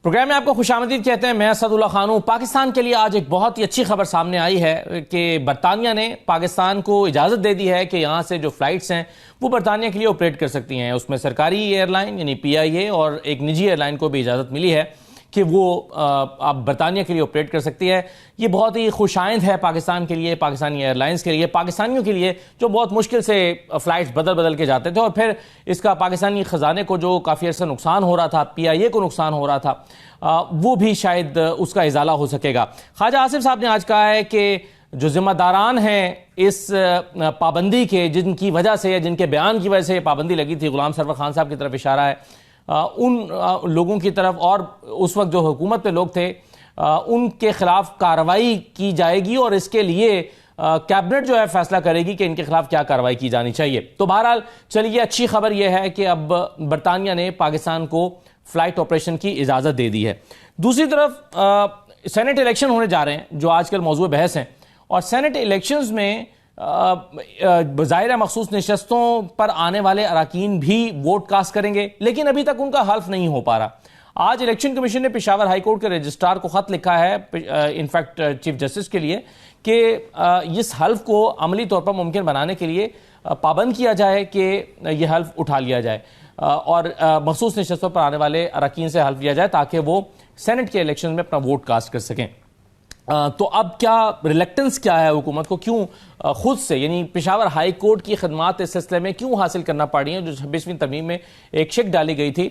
Programme में आपको खुशामदीद कहते हैं। मैं असदुल्ला खान हूं। पाकिस्तान के लिए आज एक बहुत ही अच्छी खबर सामने आई है कि बरतानिया ने पाकिस्तान को इजाज़त दे दी है कि यहाँ से जो फ्लाइट्स हैं वो बरतानिया के लिए ऑपरेट कर सकती हैं। उसमें सरकारी एयरलाइन यानी PIA और एक निजी एयरलाइन को भी इजाज़त मिली है कि वो आप बरतानिया के लिए ऑपरेट कर सकती है। ये बहुत ही खुशाइंद है पाकिस्तान के लिए, पाकिस्तानी एयरलाइंस के लिए, पाकिस्तानियों के लिए जो बहुत मुश्किल से फ़्लाइट्स बदल बदल के जाते थे और फिर इसका पाकिस्तानी ख़जाने को जो काफ़ी अर्सा नुकसान हो रहा था, PIA को नुकसान हो रहा था, वो भी शायद उसका इजाला हो सकेगा। ख्वाजा आसिफ साहब ने आज कहा है कि जो जिम्मेदारान हैं इस पाबंदी के, जिनकी वजह से या जिनके बयान की वजह से पाबंदी लगी थी, गुलाम सरवर खान साहब की तरफ इशारा है, उन लोगों की तरफ और उस वक्त जो हुकूमत पे लोग थे उनके खिलाफ कार्रवाई की जाएगी और इसके लिए कैबिनेट जो है फैसला करेगी कि इनके खिलाफ क्या कार्रवाई की जानी चाहिए। तो बहरहाल चलिए, अच्छी खबर यह है कि अब बरतानिया ने पाकिस्तान को फ्लाइट ऑपरेशन की इजाज़त दे दी है। दूसरी तरफ सेनेट इलेक्शन होने जा रहे हैं जो आजकल मौजूद बहस हैं, और सेनेट इलेक्शंस में ज़ाहिर मखसूस नशस्तों पर आने वाले अरकान भी वोट कास्ट करेंगे, लेकिन अभी तक उनका हल्फ नहीं हो पा रहा। आज इलेक्शन कमीशन ने पेशावर हाई कोर्ट के रजिस्ट्रार को ख़त लिखा है, इनफैक्ट चीफ जस्टिस के लिए, कि इस हल्फ को अमली तौर पर मुमकिन बनाने के लिए पाबंद किया जाए कि यह हल्फ उठा लिया जाए और मखसूस नशस्तों पर आने वाले अरकान से हल्फ लिया जाए ताकि वो सेनेट के इलेक्शन में अपना वोट कास्ट कर सकें। तो अब क्या रिलेक्टेंस क्या है हुकूमत को, क्यों खुद से यानी पेशावर हाई कोर्ट की खदमात इस सिलसिले में क्यों हासिल करना पड़ रही है, जो 26वीं तरमीम में एक शिक डाली गई थी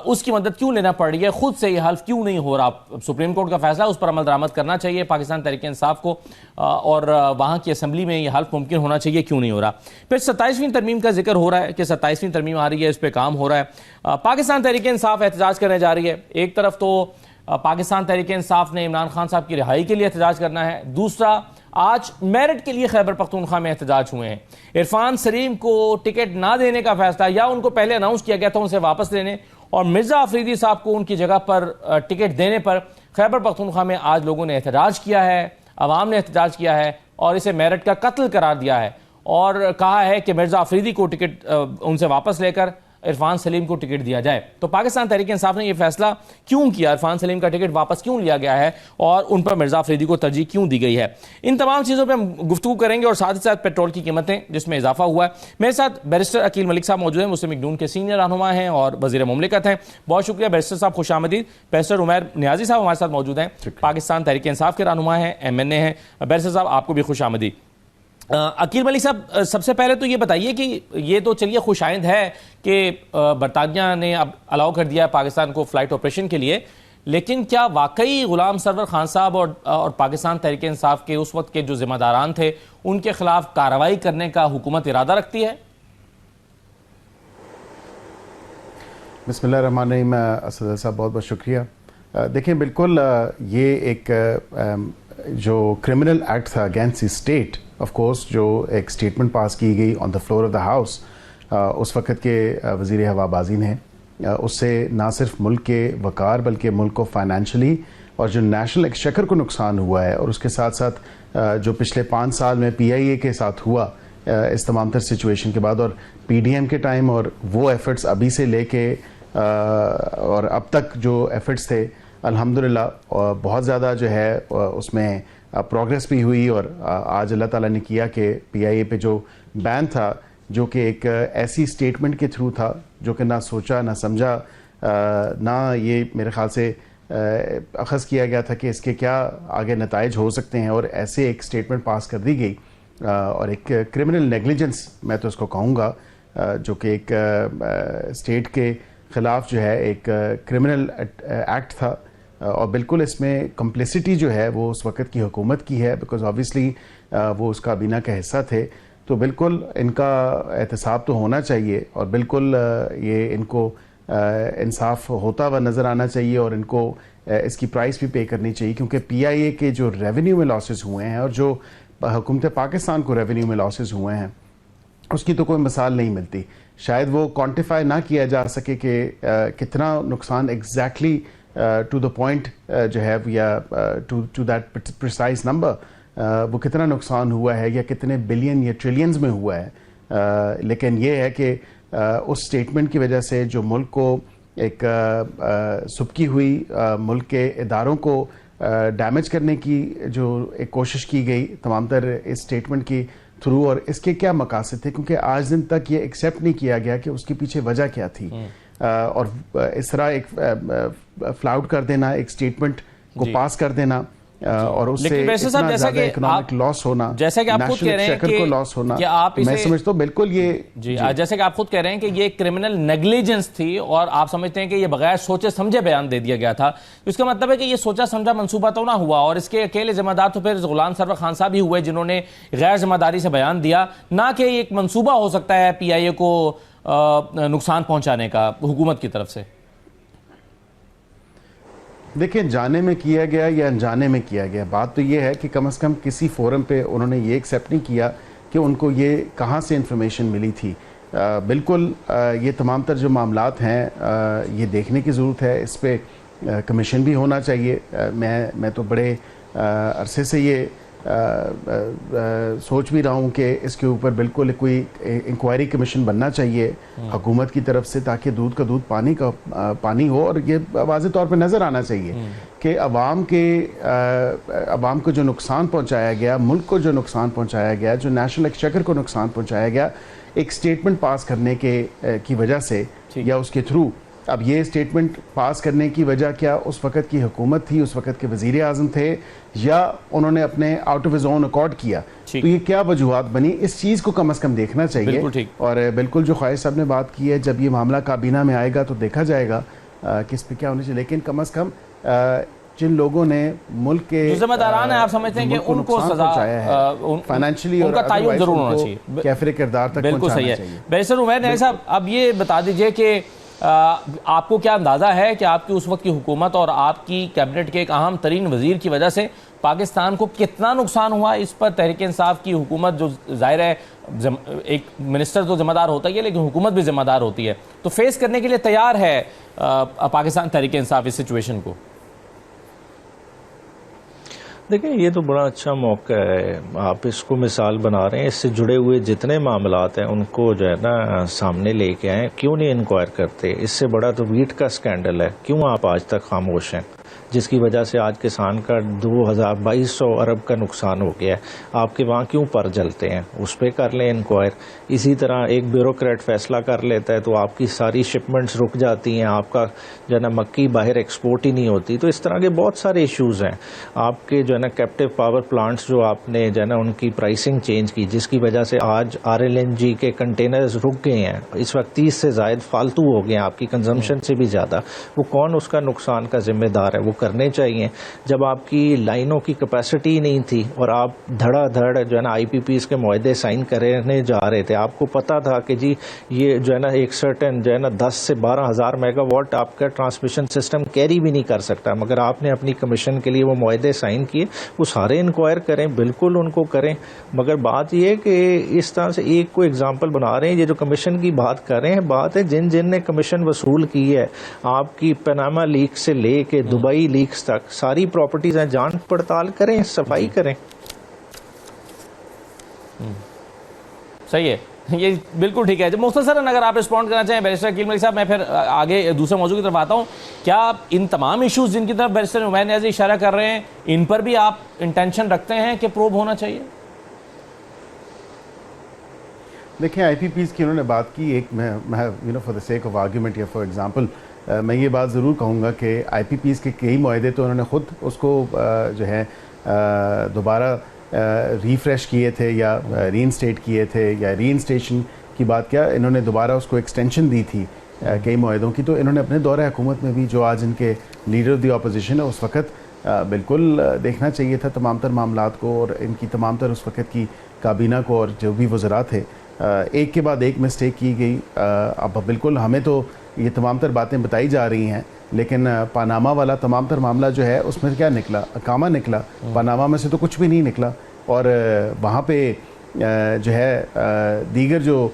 उसकी मदद क्यों लेना पड़ रही है, खुद से ये हल्फ क्यों नहीं हो रहा। सुप्रीम कोर्ट का फैसला, उस पर अमल दरामद करना चाहिए पाकिस्तान तहरीक इंसाफ को और वहाँ की असम्बली में ये हल्फ मुमकिन होना चाहिए, क्यों नहीं हो रहा। फिर 27वीं तरमीम का जिक्र हो रहा है कि 27वीं तरमीम आ रही है, इस पर काम हो रहा है। पाकिस्तान तहरीक इंसाफ एहतजाज करने जा रही है। एक तरफ तो पाकिस्तान तहरीक इंसाफ ने इमरान खान साहब की रिहाई के लिए एहतजाज करना है, दूसरा आज मेरिट के लिए खैबर पख्तूनख्वा में एहतजाज हुए हैं। इरफान सलीम को टिकट ना देने का फैसला, या उनको पहले अनाउंस किया गया था उनसे वापस लेने, और मिर्जा अफरीदी साहब को उनकी जगह पर टिकट देने पर खैबर पख्तूनख्वा में आज लोगों ने एहतजाज किया है, अवाम ने एहतजाज किया है और इसे मेरिट का कत्ल करार दिया है और कहा है कि मिर्जा अफरीदी को टिकट उनसे वापस लेकर इरफान सलीम को टिकट दिया जाए। तो पाकिस्तान तहरीक इंसाफ ने यह फैसला क्यों किया, इरफान सलीम का टिकट वापस क्यों लिया गया है और उन पर मिर्जा अफरीदी को तरजीह क्यों दी गई है, इन तमाम चीज़ों पर हम गुफ्तगू करेंगे। और साथ ही साथ पेट्रोल की कीमतें जिसमें इजाफा हुआ है। मेरे साथ बैरिस्टर अकील मलिक साहब मौजूद हैं, मुस्लिम लीग नून के सीनियर रहनुमा हैं और वज़ीर मुमलिकत हैं। बहुत शुक्रिया बैरिस्टर साहब, खुशामदीद। बैरिस्टर उमैर नियाजी साहब हमारे साथ मौजूद हैं, पाकिस्तान तहरीक इंसाफ के रहनुमा हैं, MNA हैं। बैरिस्टर साहब आपको भी खुशामदीद। अकील मलिक साहब, सबसे पहले तो ये बताइए कि ये तो चलिए खुशाइंद है कि बरतानिया ने अब अलाउ कर दिया है पाकिस्तान को फ्लाइट ऑपरेशन के लिए, लेकिन क्या वाकई गुलाम सरवर खान साहब और पाकिस्तान तहरीक इंसाफ के उस वक्त के जो जिम्मेदारान थे उनके खिलाफ कार्रवाई करने का हुकूमत इरादा रखती है? बिस्मिल्लाहिर्रहमानिर्रहीम। असद साहब बहुत बहुत शुक्रिया। देखिए, बिल्कुल ये एक जो क्रिमिनल एक्ट था against the state, of course जो एक स्टेटमेंट पास की गई on the floor of the house उस वक़्त के वज़ीर हवाबाजी ने, उससे ना सिर्फ मुल्क के वक़ार बल्कि मुल्क को फाइनेंशली और जो नेशनल एक्सचेकर को नुकसान हुआ है, और उसके साथ साथ जो पिछले 5 साल में PIA के साथ हुआ इस तमाम तर सिचुएशन के बाद और PDM के टाइम, और वो एफ़र्ट्स अभी से लेके और अब तक जो एफ़र्ट्स थे अल्हम्दुलिल्लाह बहुत ज़्यादा जो है उसमें प्रोग्रेस भी हुई। और आज अल्लाह ताला ने किया कि PIA पे जो बैन था, जो कि एक ऐसी स्टेटमेंट के थ्रू था जो कि ना सोचा ना समझा, ना ये मेरे ख़्याल से अखज़ किया गया था कि इसके क्या आगे नताइज हो सकते हैं, और ऐसे एक स्टेटमेंट पास कर दी गई और एक क्रिमिनल नेग्लिजेंस मैं तो इसको कहूँगा, जो कि एक स्टेट के ख़िलाफ़ जो है एक क्रिमिनल एक्ट था। और बिल्कुल इसमें कम्प्लिसिटी जो है वो उस वक़्त की हुकूमत की है, बिकॉज़ ऑब्वियसली वो उसका बिना का हिस्सा थे। तो बिल्कुल इनका एहतसाब तो होना चाहिए और बिल्कुल ये इनको इंसाफ होता हुआ नज़र आना चाहिए और इनको इसकी प्राइस भी पे करनी चाहिए, क्योंकि PIA के जो रेवेन्यू में लॉसेस हुए हैं और जो हुकूमत पाकिस्तान को रेवेन्यू में लॉसेस हुए हैं उसकी तो कोई मिसाल नहीं मिलती। शायद वो क्वान्टिफाई ना किया जा सके कि कितना नुकसान एग्जैक्टली टू द पॉइंट जो है या टू दैट प्रिसाइज नंबर वो कितना नुकसान हुआ है या कितने बिलियन या ट्रिलियंस में हुआ है। लेकिन ये है कि उस स्टेटमेंट की वजह से जो मुल्क को एक सुबकी हुई मुल्क के इदारों को डैमेज करने की जो एक कोशिश की गई तमाम तर इस स्टेटमेंट की थ्रू, और इसके क्या मकासद थे, क्योंकि आज दिन तक ये एक्सेप्ट नहीं किया गया कि उसके पीछे वजह क्या थी। और इस तरह एक फ्लाउट कर देना, एक स्टेटमेंट को पास कर देना और उससे इतना ज्यादा इकोनॉमिक लॉस होना, जैसे कि आप खुद कह रहे हैं कि लॉस होना, आप मैं समझता हूँ बिल्कुल ये जी, जैसे कि आप खुद कह रहे हैं कि ये क्रिमिनल नेग्लिजेंस थी और आप समझते हैं कि ये बगैर सोचे समझे बयान दे दिया गया था। इसका मतलब है कि ये सोचा समझा मंसूबा तो ना हुआ और इसके अकेले जिम्मेदार तो फिर गुलाम सरवर खान साहब ही हुए जिन्होंने गैर जिम्मेदारी से बयान दिया, ना कि एक मंसूबा हो सकता है PIA को नुकसान पहुंचाने का हुकूमत की तरफ से। देखिए, जाने में किया गया या अनजाने में किया गया, बात तो ये है कि कम से कम किसी फोरम पे उन्होंने ये एक्सेप्ट नहीं किया कि उनको ये कहाँ से इंफॉर्मेशन मिली थी। बिल्कुल ये तमाम तर जो मामलात हैं ये देखने की ज़रूरत है, इस पर कमीशन भी होना चाहिए। मैं तो बड़े अरसे से ये सोच भी रहा हूँ कि इसके ऊपर बिल्कुल कोई इंक्वायरी कमीशन बनना चाहिए हुकूमत की तरफ से, ताकि दूध का दूध पानी का पानी हो। और ये वाज़ेह तौर पे नज़र आना चाहिए कि अवाम को जो नुकसान पहुँचाया गया, मुल्क को जो नुकसान पहुँचाया गया, जो नेशनल एक्सचेकर को नुकसान पहुँचाया गया एक स्टेटमेंट पास करने की वजह से या उसके थ्रू। अब ये स्टेटमेंट पास करने की वजह क्या उस वक़्त की हुकूमत थी, उस वक़्त के वज़ीर आज़म थे, या उन्होंने अपने out of his own accord किया, तो ये क्या वजूहात बनी, इस चीज़ को कम से कम देखना चाहिए। और बिल्कुल जो ख्वाहिश साहब ने बात की है, जब ये मामला काबीना में आएगा तो देखा जाएगा कि इस पर क्या होना चाहिए। लेकिन कम से कम जिन लोगों ने मुल्क के जिम्मेदारान है, आप समझते हैं कि उनको सजा फाइनेंशियली उनका तायुन जरूर होना चाहिए, कैफरे किरदार तक पहुंचाना चाहिए। बैरिस्टर उमैर नईम साहब, अब ये बता दीजिए कि आपको क्या अंदाज़ा है कि आपकी उस वक्त की हुकूमत और आपकी कैबिनेट के एक अहम तरीन वजीर की वजह से पाकिस्तान को कितना नुकसान हुआ? इस पर तहरीक इंसाफ की हुकूमत, जो जाहिर है एक मिनिस्टर तो जिम्मेदार होता ही है लेकिन हुकूमत भी जिम्मेदार होती है, तो फेस करने के लिए तैयार है पाकिस्तान तहरीक इंसाफ इस सिचुएशन को? देखिए, ये तो बड़ा अच्छा मौका है, आप इसको मिसाल बना रहे हैं। इससे जुड़े हुए जितने मामलात हैं उनको जो है ना सामने लेके आए, क्यों नहीं इंक्वायर करते? इससे बड़ा तो वीट का स्कैंडल है, क्यों आप आज तक खामोश हैं, जिसकी वजह से आज किसान का 2200 अरब का नुकसान हो गया है। आपके वहाँ क्यों पर जलते हैं? उस पर कर लें इंक्वायर। इसी तरह एक ब्यूरोक्रेट फैसला कर लेता है तो आपकी सारी शिपमेंट्स रुक जाती हैं, आपका जो है ना मक्की बाहर एक्सपोर्ट ही नहीं होती। तो इस तरह के बहुत सारे इश्यूज़ हैं। आपके जो है ना कैप्टिव पावर प्लांट्स जो आपने जो है ना उनकी प्राइसिंग चेंज की, जिसकी वजह से आज RLNG के कंटेनर्स रुक गए हैं। इस वक्त 30 से ज़ायद फालतू हो गए हैं, आपकी कंजम्पशन से भी ज़्यादा। वो कौन उसका नुकसान का जिम्मेदार है? वो करने चाहिए। जब आपकी लाइनों की कैपेसिटी नहीं थी और आप धड़ाधड़ जो है ना IPPs के मुआहदे साइन करने जा रहे थे, आपको पता था कि जी ये जो है ना एक सर्टेन जो है ना 10 से 12 हज़ार मेगावाट आपका ट्रांसमिशन सिस्टम कैरी भी नहीं कर सकता, मगर आपने अपनी कमीशन के लिए वो मुआहदे साइन किए। वो सारे इंक्वायर करें, बिल्कुल उनको करें, मगर बात यह है कि इस तरह से एक को एग्जाम्पल बना रहे हैं। ये जो कमीशन की बात कर रहे हैं, बात है जिन जिन ने कमीशन वसूल की है, आपकी पनामा लीक से ले के दुबई लीक्स तक सारी प्रॉपर्टीज हैं, जांच पड़ताल करें, सफाई करें। सही है, ये बिल्कुल ठीक है। जब मुख्तसरन अगर आप रिस्पॉन्ड करना चाहें बैरिस्टर अकील मलिक साहब, मैं फिर आगे दूसरे मौजू की तरफ आता हूँ। क्या इन तमाम इश्यूज जिनकी तरफ बैरिस्टर उमैर नियाज़ी इशारा कर रहे हैं, इन पर भी आप इंटेंशन रखते हैं कि प्रोब होना चाहिए? देखिए, IPPs की उन्होंने बात की, एक मैं for the sake of argument या फॉर एग्जांपल मैं ये बात ज़रूर कहूँगा कि IPPs के कई मुआहदे तो उन्होंने ख़ुद उसको जो है दोबारा रिफ्रेश किए थे या रीइंस्टेट किए थे, या रीइंस्टेशन की बात क्या, इन्होंने दोबारा उसको एक्सटेंशन दी थी कई मुआहदों की। तो इन्होंने अपने दौरे हुकूमत में भी, जो आज इनके लीडर ऑफ द अपोजिशन है, उस वक़्त बिल्कुल देखना चाहिए था तमाम तर मामलात को और इनकी तमाम तर उस वक़्त की काबीना को और जो भी वज़रा थे। एक के बाद एक मिस्टेक की गई। अब बिल्कुल हमें तो ये तमाम तर बातें बताई जा रही हैं, लेकिन पनामा वाला तमाम तर मामला जो है उसमें क्या निकला? अकामा निकला। पनामा में से तो कुछ भी नहीं निकला। और वहाँ पे जो है दीगर जो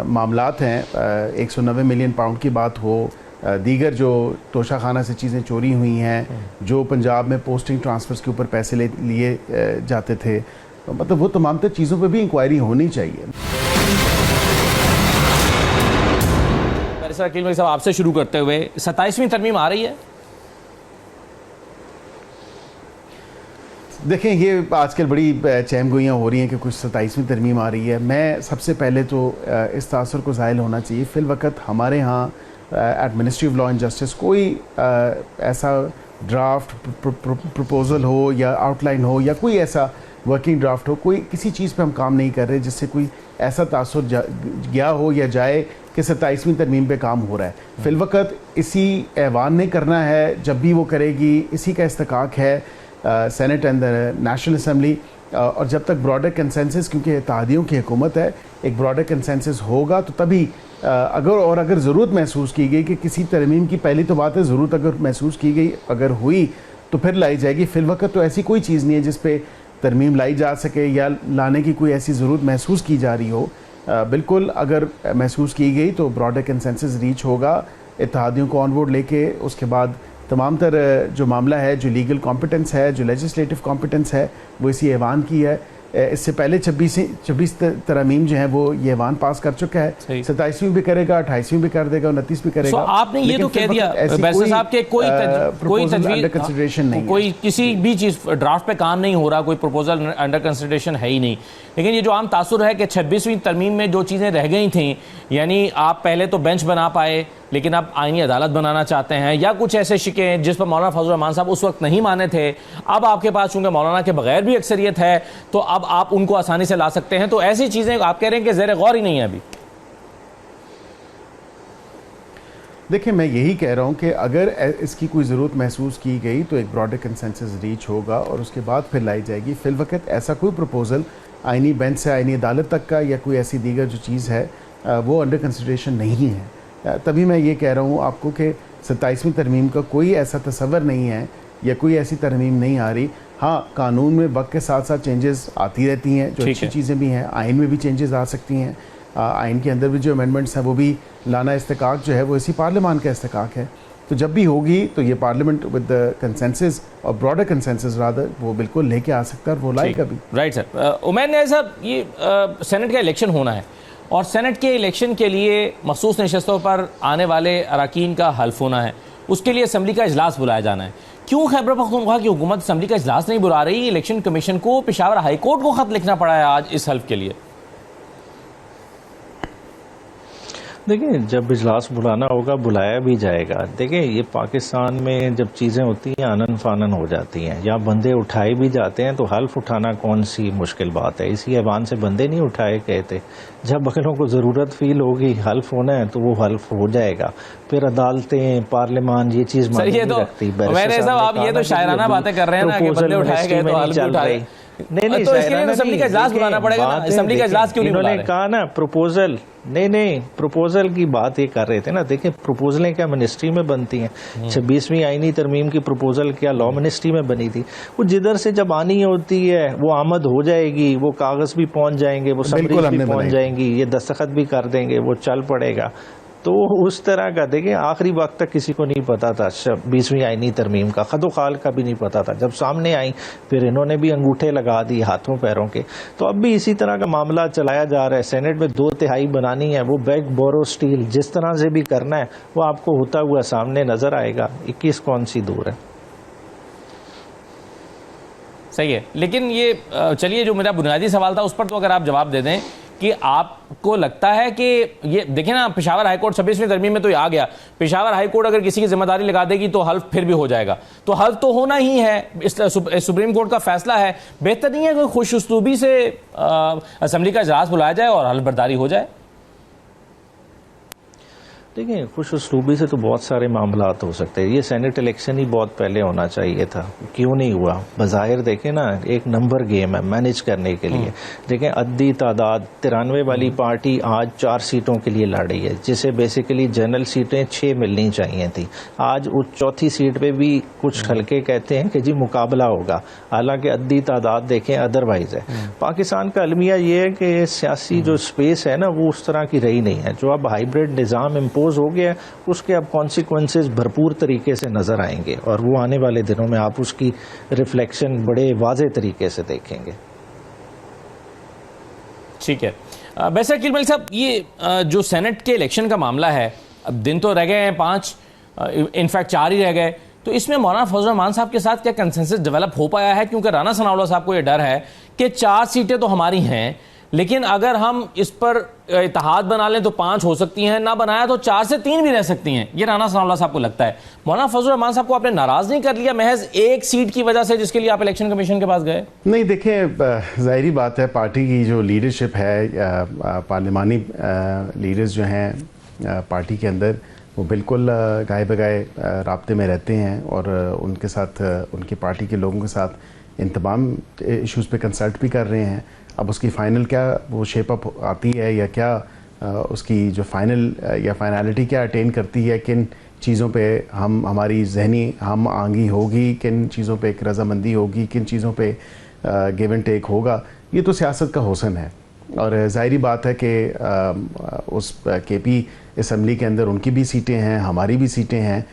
मामलात हैं, 190 मिलियन पाउंड की बात हो, दीगर जो तोशाखाना से चीज़ें चोरी हुई हैं, जो पंजाब में पोस्टिंग ट्रांसफ़र्स के ऊपर पैसे लिए जाते थे, मतलब वो तमाम तर चीज़ों पे भी इंक्वायरी होनी चाहिए। वैसे अकील भाई साहब आपसे शुरू करते हुए 27वीं तरमीम आ रही है? देखें, ये आजकल बड़ी चहमगोइयाँ हो रही हैं कि कुछ 27वीं तरमीम आ रही है। मैं सबसे पहले तो इस तासुर को ज़ाहिल होना चाहिए, फ़िल वक़्त हमारे यहाँ at ministry of law and justice कोई ऐसा ड्राफ्ट प्रपोज़ल हो या आउटलाइन हो या कोई ऐसा वर्किंग ड्राफ्ट हो, कोई किसी चीज़ पे हम काम नहीं कर रहे जिससे कोई ऐसा तासुर गया हो या जाए कि 27वीं तरमीम पे काम हो रहा है। फ़िल वक़्त इसी ऐवान ने करना है, जब भी वो करेगी इसी का इस्तकाक है, senate and the national assembly. और जब तक ब्रॉडर कंसेंसस, क्योंकि इत्तेहादियों की हुकूमत है, एक ब्रॉडर कंसेंसस होगा तो तभी अगर ज़रूरत महसूस की गई कि किसी तरमीम की, पहली तो बात है ज़रूरत अगर महसूस की गई, अगर हुई तो फिर लाई जाएगी। फ़िल वक़्त तो ऐसी कोई चीज़ नहीं है जिस पे तरमीम लाई जा सके या लाने की कोई ऐसी ज़रूरत महसूस की जा रही हो। बिल्कुल अगर महसूस की गई तो ब्रॉडर कंसेंसस रीच होगा, इत्तेहादियों को ऑन बोर्ड लेके उसके बाद तमाम तर जो मामला है, जो लीगल कॉम्पिटेंस है, जो लेजिस्लेटिव कॉम्पिटेंस है, वो इसी ऐवान की है। इससे पहले 26 तरमीम जो है वो ये ऐवान पास कर चुका है। 27वीं भी करेगा, 28वीं भी कर देगा, 29 भी करेगा। आपने ये तो कह दिया बैरिस्टर साहब के कोई कंसिडरेशन नहीं, कोई किसी भी चीज़ ड्राफ्ट पे काम नहीं हो रहा, कोई प्रपोजल अंडर कंसिडरेशन है ही नहीं। लेकिन ये जो आम तासुर है कि 26वीं तरमीम में जो चीज़ें रह गई थी, यानी आप पहले तो बेंच बना पाए लेकिन आप आईनी अदालत बनाना चाहते हैं, या कुछ ऐसे शिके जिस पर मौलाना फजल रहमान साहब उस वक्त नहीं माने थे, अब आपके पास चूंकि मौलाना के बगैर भी अक्सरियत है तो अब आप उनको आसानी से ला सकते हैं। तो ऐसी चीज़ें आप कह रहे हैं कि ज़ेर गौर ही नहीं है अभी। देखिए, मैं यही कह रहा हूँ कि अगर इसकी कोई ज़रूरत महसूस की गई तो एक ब्रॉडर कंसेंसस रीच होगा और उसके बाद फिर लाई जाएगी। फ़िल वक़्त ऐसा कोई प्रपोज़ल आईनी बेंच से आईनी अदालत तक का या कोई ऐसी दीगर जो चीज़ है वो अंडर कंसिडरेशन नहीं है। तभी मैं ये कह रहा हूँ आपको कि 27वीं तरमीम का कोई ऐसा तसव्वुर नहीं है या कोई ऐसी तरमीम नहीं आ रही। हाँ, कानून में वक्त के साथ साथ चेंजेस आती रहती हैं, जो अच्छी चीज़ें भी हैं। आइन में भी चेंजेस आ सकती हैं, आइन के अंदर भी जो अमेंडमेंट्स हैं वो भी लाना इस्तेकाक जो है वो इसी पार्लियामान का इस्तेकाक है। तो जब भी होगी तो ये पार्लियामेंट विद द कंसेंसस और ब्रॉडर कंसेंसस रादर वो बिल्कुल लेके आ सकता है और वो लाएगा भी। Right sir. उमैर साहब, ये सेनेट का इलेक्शन होना है और सेनेट के इलेक्शन के लिए मखसूस नशस्तों पर आने वाले अरकान का हल्फ होना है, उसके लिए असम्बली का इजलास बुलाया जाना है। क्यों खैबर पख्तूनख्वा की हुकूमत असम्बली का इजलास नहीं बुला रही? इलेक्शन कमीशन को पेशावर हाई कोर्ट को खत लिखना पड़ा है आज इस हल्फ के लिए। देखिए, जब इजलास बुलाना होगा बुलाया भी जाएगा। देखिए, ये पाकिस्तान में जब चीज़ें होती हैं आनन फानन हो जाती हैं, या बंदे उठाए भी जाते हैं तो हल्फ उठाना कौन सी मुश्किल बात है। इसी ऐवान से बंदे नहीं उठाए गए थे। जब अगलों को ज़रूरत फील होगी हल्फ होना है तो वो हल्फ हो जाएगा। फिर अदालतें, पार्लियामान ये चीज़ मायने नहीं रखती। मैंने साहब, आप ये तो शायराना बातें कर रहे हैं ना कि बंदे उठाए गए तो हल्फ उठाए। नहीं, तो इसके लिए असेंबली का इजलास बुलाना पड़ेगा ना। असेंबली का इजलास क्यों नहीं बुला रहे? इन्होंने कहा ना प्रपोजल, नहीं प्रपोजल की बात ये कर रहे थे ना। देखिए, प्रपोजलें क्या मिनिस्ट्री में बनती हैं? 26वीं आईनी तरमीम की प्रपोजल क्या लॉ मिनिस्ट्री में बनी थी? वो जिधर से जब आनी होती है वो आमद हो जाएगी, वो कागज भी पहुंच जाएंगे, वो समरीज भी पहुंच जाएंगी, ये दस्तखत भी कर देंगे, वो चल पड़ेगा। तो उस तरह का देखिए, आखिरी वक्त तक किसी को नहीं पता था 20वीं आईनी तरमीम का, खदोखाल का भी नहीं पता था। जब सामने आई फिर इन्होंने भी अंगूठे लगा दिए हाथों पैरों के। तो अब भी इसी तरह का मामला चलाया जा रहा है। सेनेट में 2/3 बनानी है, वो बैग बोरो स्टील जिस तरह से भी करना है वो आपको होता हुआ सामने नजर आएगा। 21 कौन सी दूर है। सही है, लेकिन ये चलिए, जो मेरा बुनियादी सवाल था उस पर तो अगर आप जवाब दे दें कि आपको लगता है कि ये देखिए ना, पेशावर हाईकोर्ट 26वीं तरमीम में तो ये आ गया। पेशावर हाईकोर्ट अगर किसी की जिम्मेदारी लगा देगी तो हल्फ फिर भी हो जाएगा, तो हल्फ तो होना ही है। इस सुप्रीम कोर्ट का फैसला है। बेहतर नहीं है कोई खुश उसलूबी से असेंबली का इजलास बुलाया जाए और हल्फ बर्दारी हो जाए? देखिए, खुश उसलूबी से तो बहुत सारे मामलात हो सकते हैं। ये सेनेट इलेक्शन ही बहुत पहले होना चाहिए था, क्यों नहीं हुआ? बज़ाहिर देखें ना, एक नंबर गेम है मैनेज करने के लिए। देखें, अद्दी तादाद 93 वाली पार्टी आज 4 सीटों के लिए लड़ रही है, जिसे बेसिकली जनरल सीटें 6 मिलनी चाहिए थी। आज उस चौथी सीट पे भी कुछ हल्के कहते हैं कि जी मुकाबला होगा, हालांकि अद्दी तादाद देखें अदरवाइज है। पाकिस्तान का अलमिया ये है कि सियासी जो स्पेस है ना वो उस तरह की रही नहीं है। जो अब हाइब्रिड निज़ाम इम्पोज हो गया, उसके अब कॉन्सिक्वेंसेस भरपूर तरीके से नजर आएंगे और वो आने वाले दिनों में आप उसकी रिफ्लेक्शन बड़े वाज़े तरीके से देखेंगे। ठीक है। वैसे अकील मलिक साहब, ये जो सेनेट के इलेक्शन का मामला है, अब दिन तो रह गए हैं 5, इनफैक्ट 4 ही रह गए, तो इसमें मौलाना फजल रहमान साहब के साथ क्या कंसेंसस डेवलप हो पाया है? क्योंकि राना सनाउल्लाह साहब को ये डर है कि 4 सीटें तो हमारी हैं, लेकिन अगर हम इस पर इत्तेहाद बना लें तो 5 हो सकती हैं, ना बनाया तो 4 से 3 भी रह सकती हैं, ये राना सनाउल्लाह साहब को लगता है। मौलाना फजल रहमान साहब को आपने नाराज नहीं कर लिया महज एक सीट की वजह से जिसके लिए आप इलेक्शन कमीशन के पास गए? नहीं, देखें, ज़ाहिरी बात है, पार्टी की जो लीडरशिप है, पार्लिमानी लीडर्स जो हैं पार्टी के अंदर, वो बिल्कुल गाए बगाए राब्ते में रहते हैं और उनके साथ, उनकी पार्टी के लोगों के साथ इन तमाम इश्यूज़ पे कंसल्ट भी कर रहे हैं। अब उसकी फ़ाइनल क्या वो शेप अप आती है या क्या उसकी जो फाइनल या फाइनलिटी क्या अटेन करती है, किन चीज़ों पे हमारी जहनी हम आंगी होगी, किन चीज़ों पे एक रजामंदी होगी, किन चीज़ों पे गिव एंड टेक होगा, ये तो सियासत का हुस्न है। और ज़ाहिरी बात है कि उस केपी असम्बली के अंदर उनकी भी सीटें हैं, हमारी भी सीटें हैं,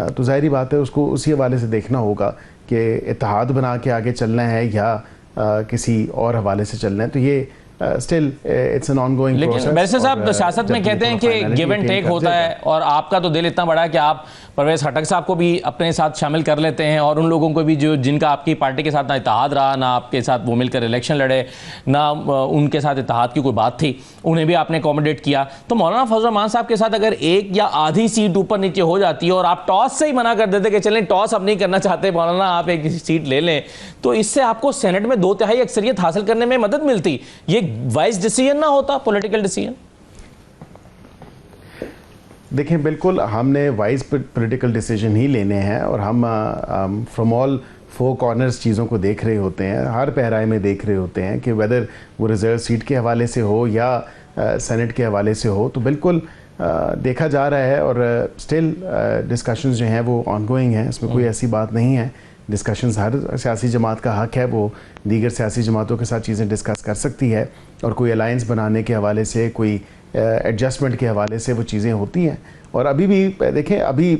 तो ज़ाहिरी बात है उसको उसी हवाले से देखना होगा कि इत्तेहाद बना के आगे चलना है या किसी और हवाले से चलना है। तो ये still it's an ongoing process. लेकिन वैसे साहब सियासत में कहते हैं कि गिव एंड टेक होता है, और आपका तो दिल इतना बड़ा है कि आप परवेज़ खटक साहब को भी अपने साथ शामिल कर लेते हैं और उन लोगों को भी जो जिनका आपकी पार्टी के साथ ना इत्तेहाद रहा, ना आपके साथ वो मिलकर इलेक्शन लड़े, ना उनके साथ इत्तेहाद की कोई बात थी, उन्हें भी आपने अकोमोडेट किया। तो मौलाना फजल रहमान साहब के साथ अगर एक या आधी सीट ऊपर नीचे हो जाती है और आप टॉस से ही मना कर देते कि चलें टॉस अब नहीं करना चाहते मौलाना, आप एक सीट ले लें, तो इससे आपको सेनेट में 2/3 अक्सरियत हासिल करने में मदद मिलती। ये वाइज डिसीजन ना होता, पॉलिटिकल डिसीजन? देखें, बिल्कुल हमने वाइज पॉलिटिकल डिसीजन ही लेने हैं और हम फ्रॉम ऑल 4 कॉर्नर्स चीज़ों को देख रहे होते हैं, हर पहराए में देख रहे होते हैं कि वेदर वो रिजर्व सीट के हवाले से हो या सेनेट के हवाले से हो, तो बिल्कुल देखा जा रहा है। और स्टिल डिस्कशंस जो हैं वो ऑनगोइंग हैं, इसमें कोई ऐसी बात नहीं है। डिस्कशंस हर सियासी जमात का हक है, वो दीगर सियासी जमातों के साथ चीज़ें डिस्कस कर सकती है और कोई अलायंस बनाने के हवाले से, कोई एडजस्टमेंट के हवाले से वो चीज़ें होती हैं। और अभी भी देखें, अभी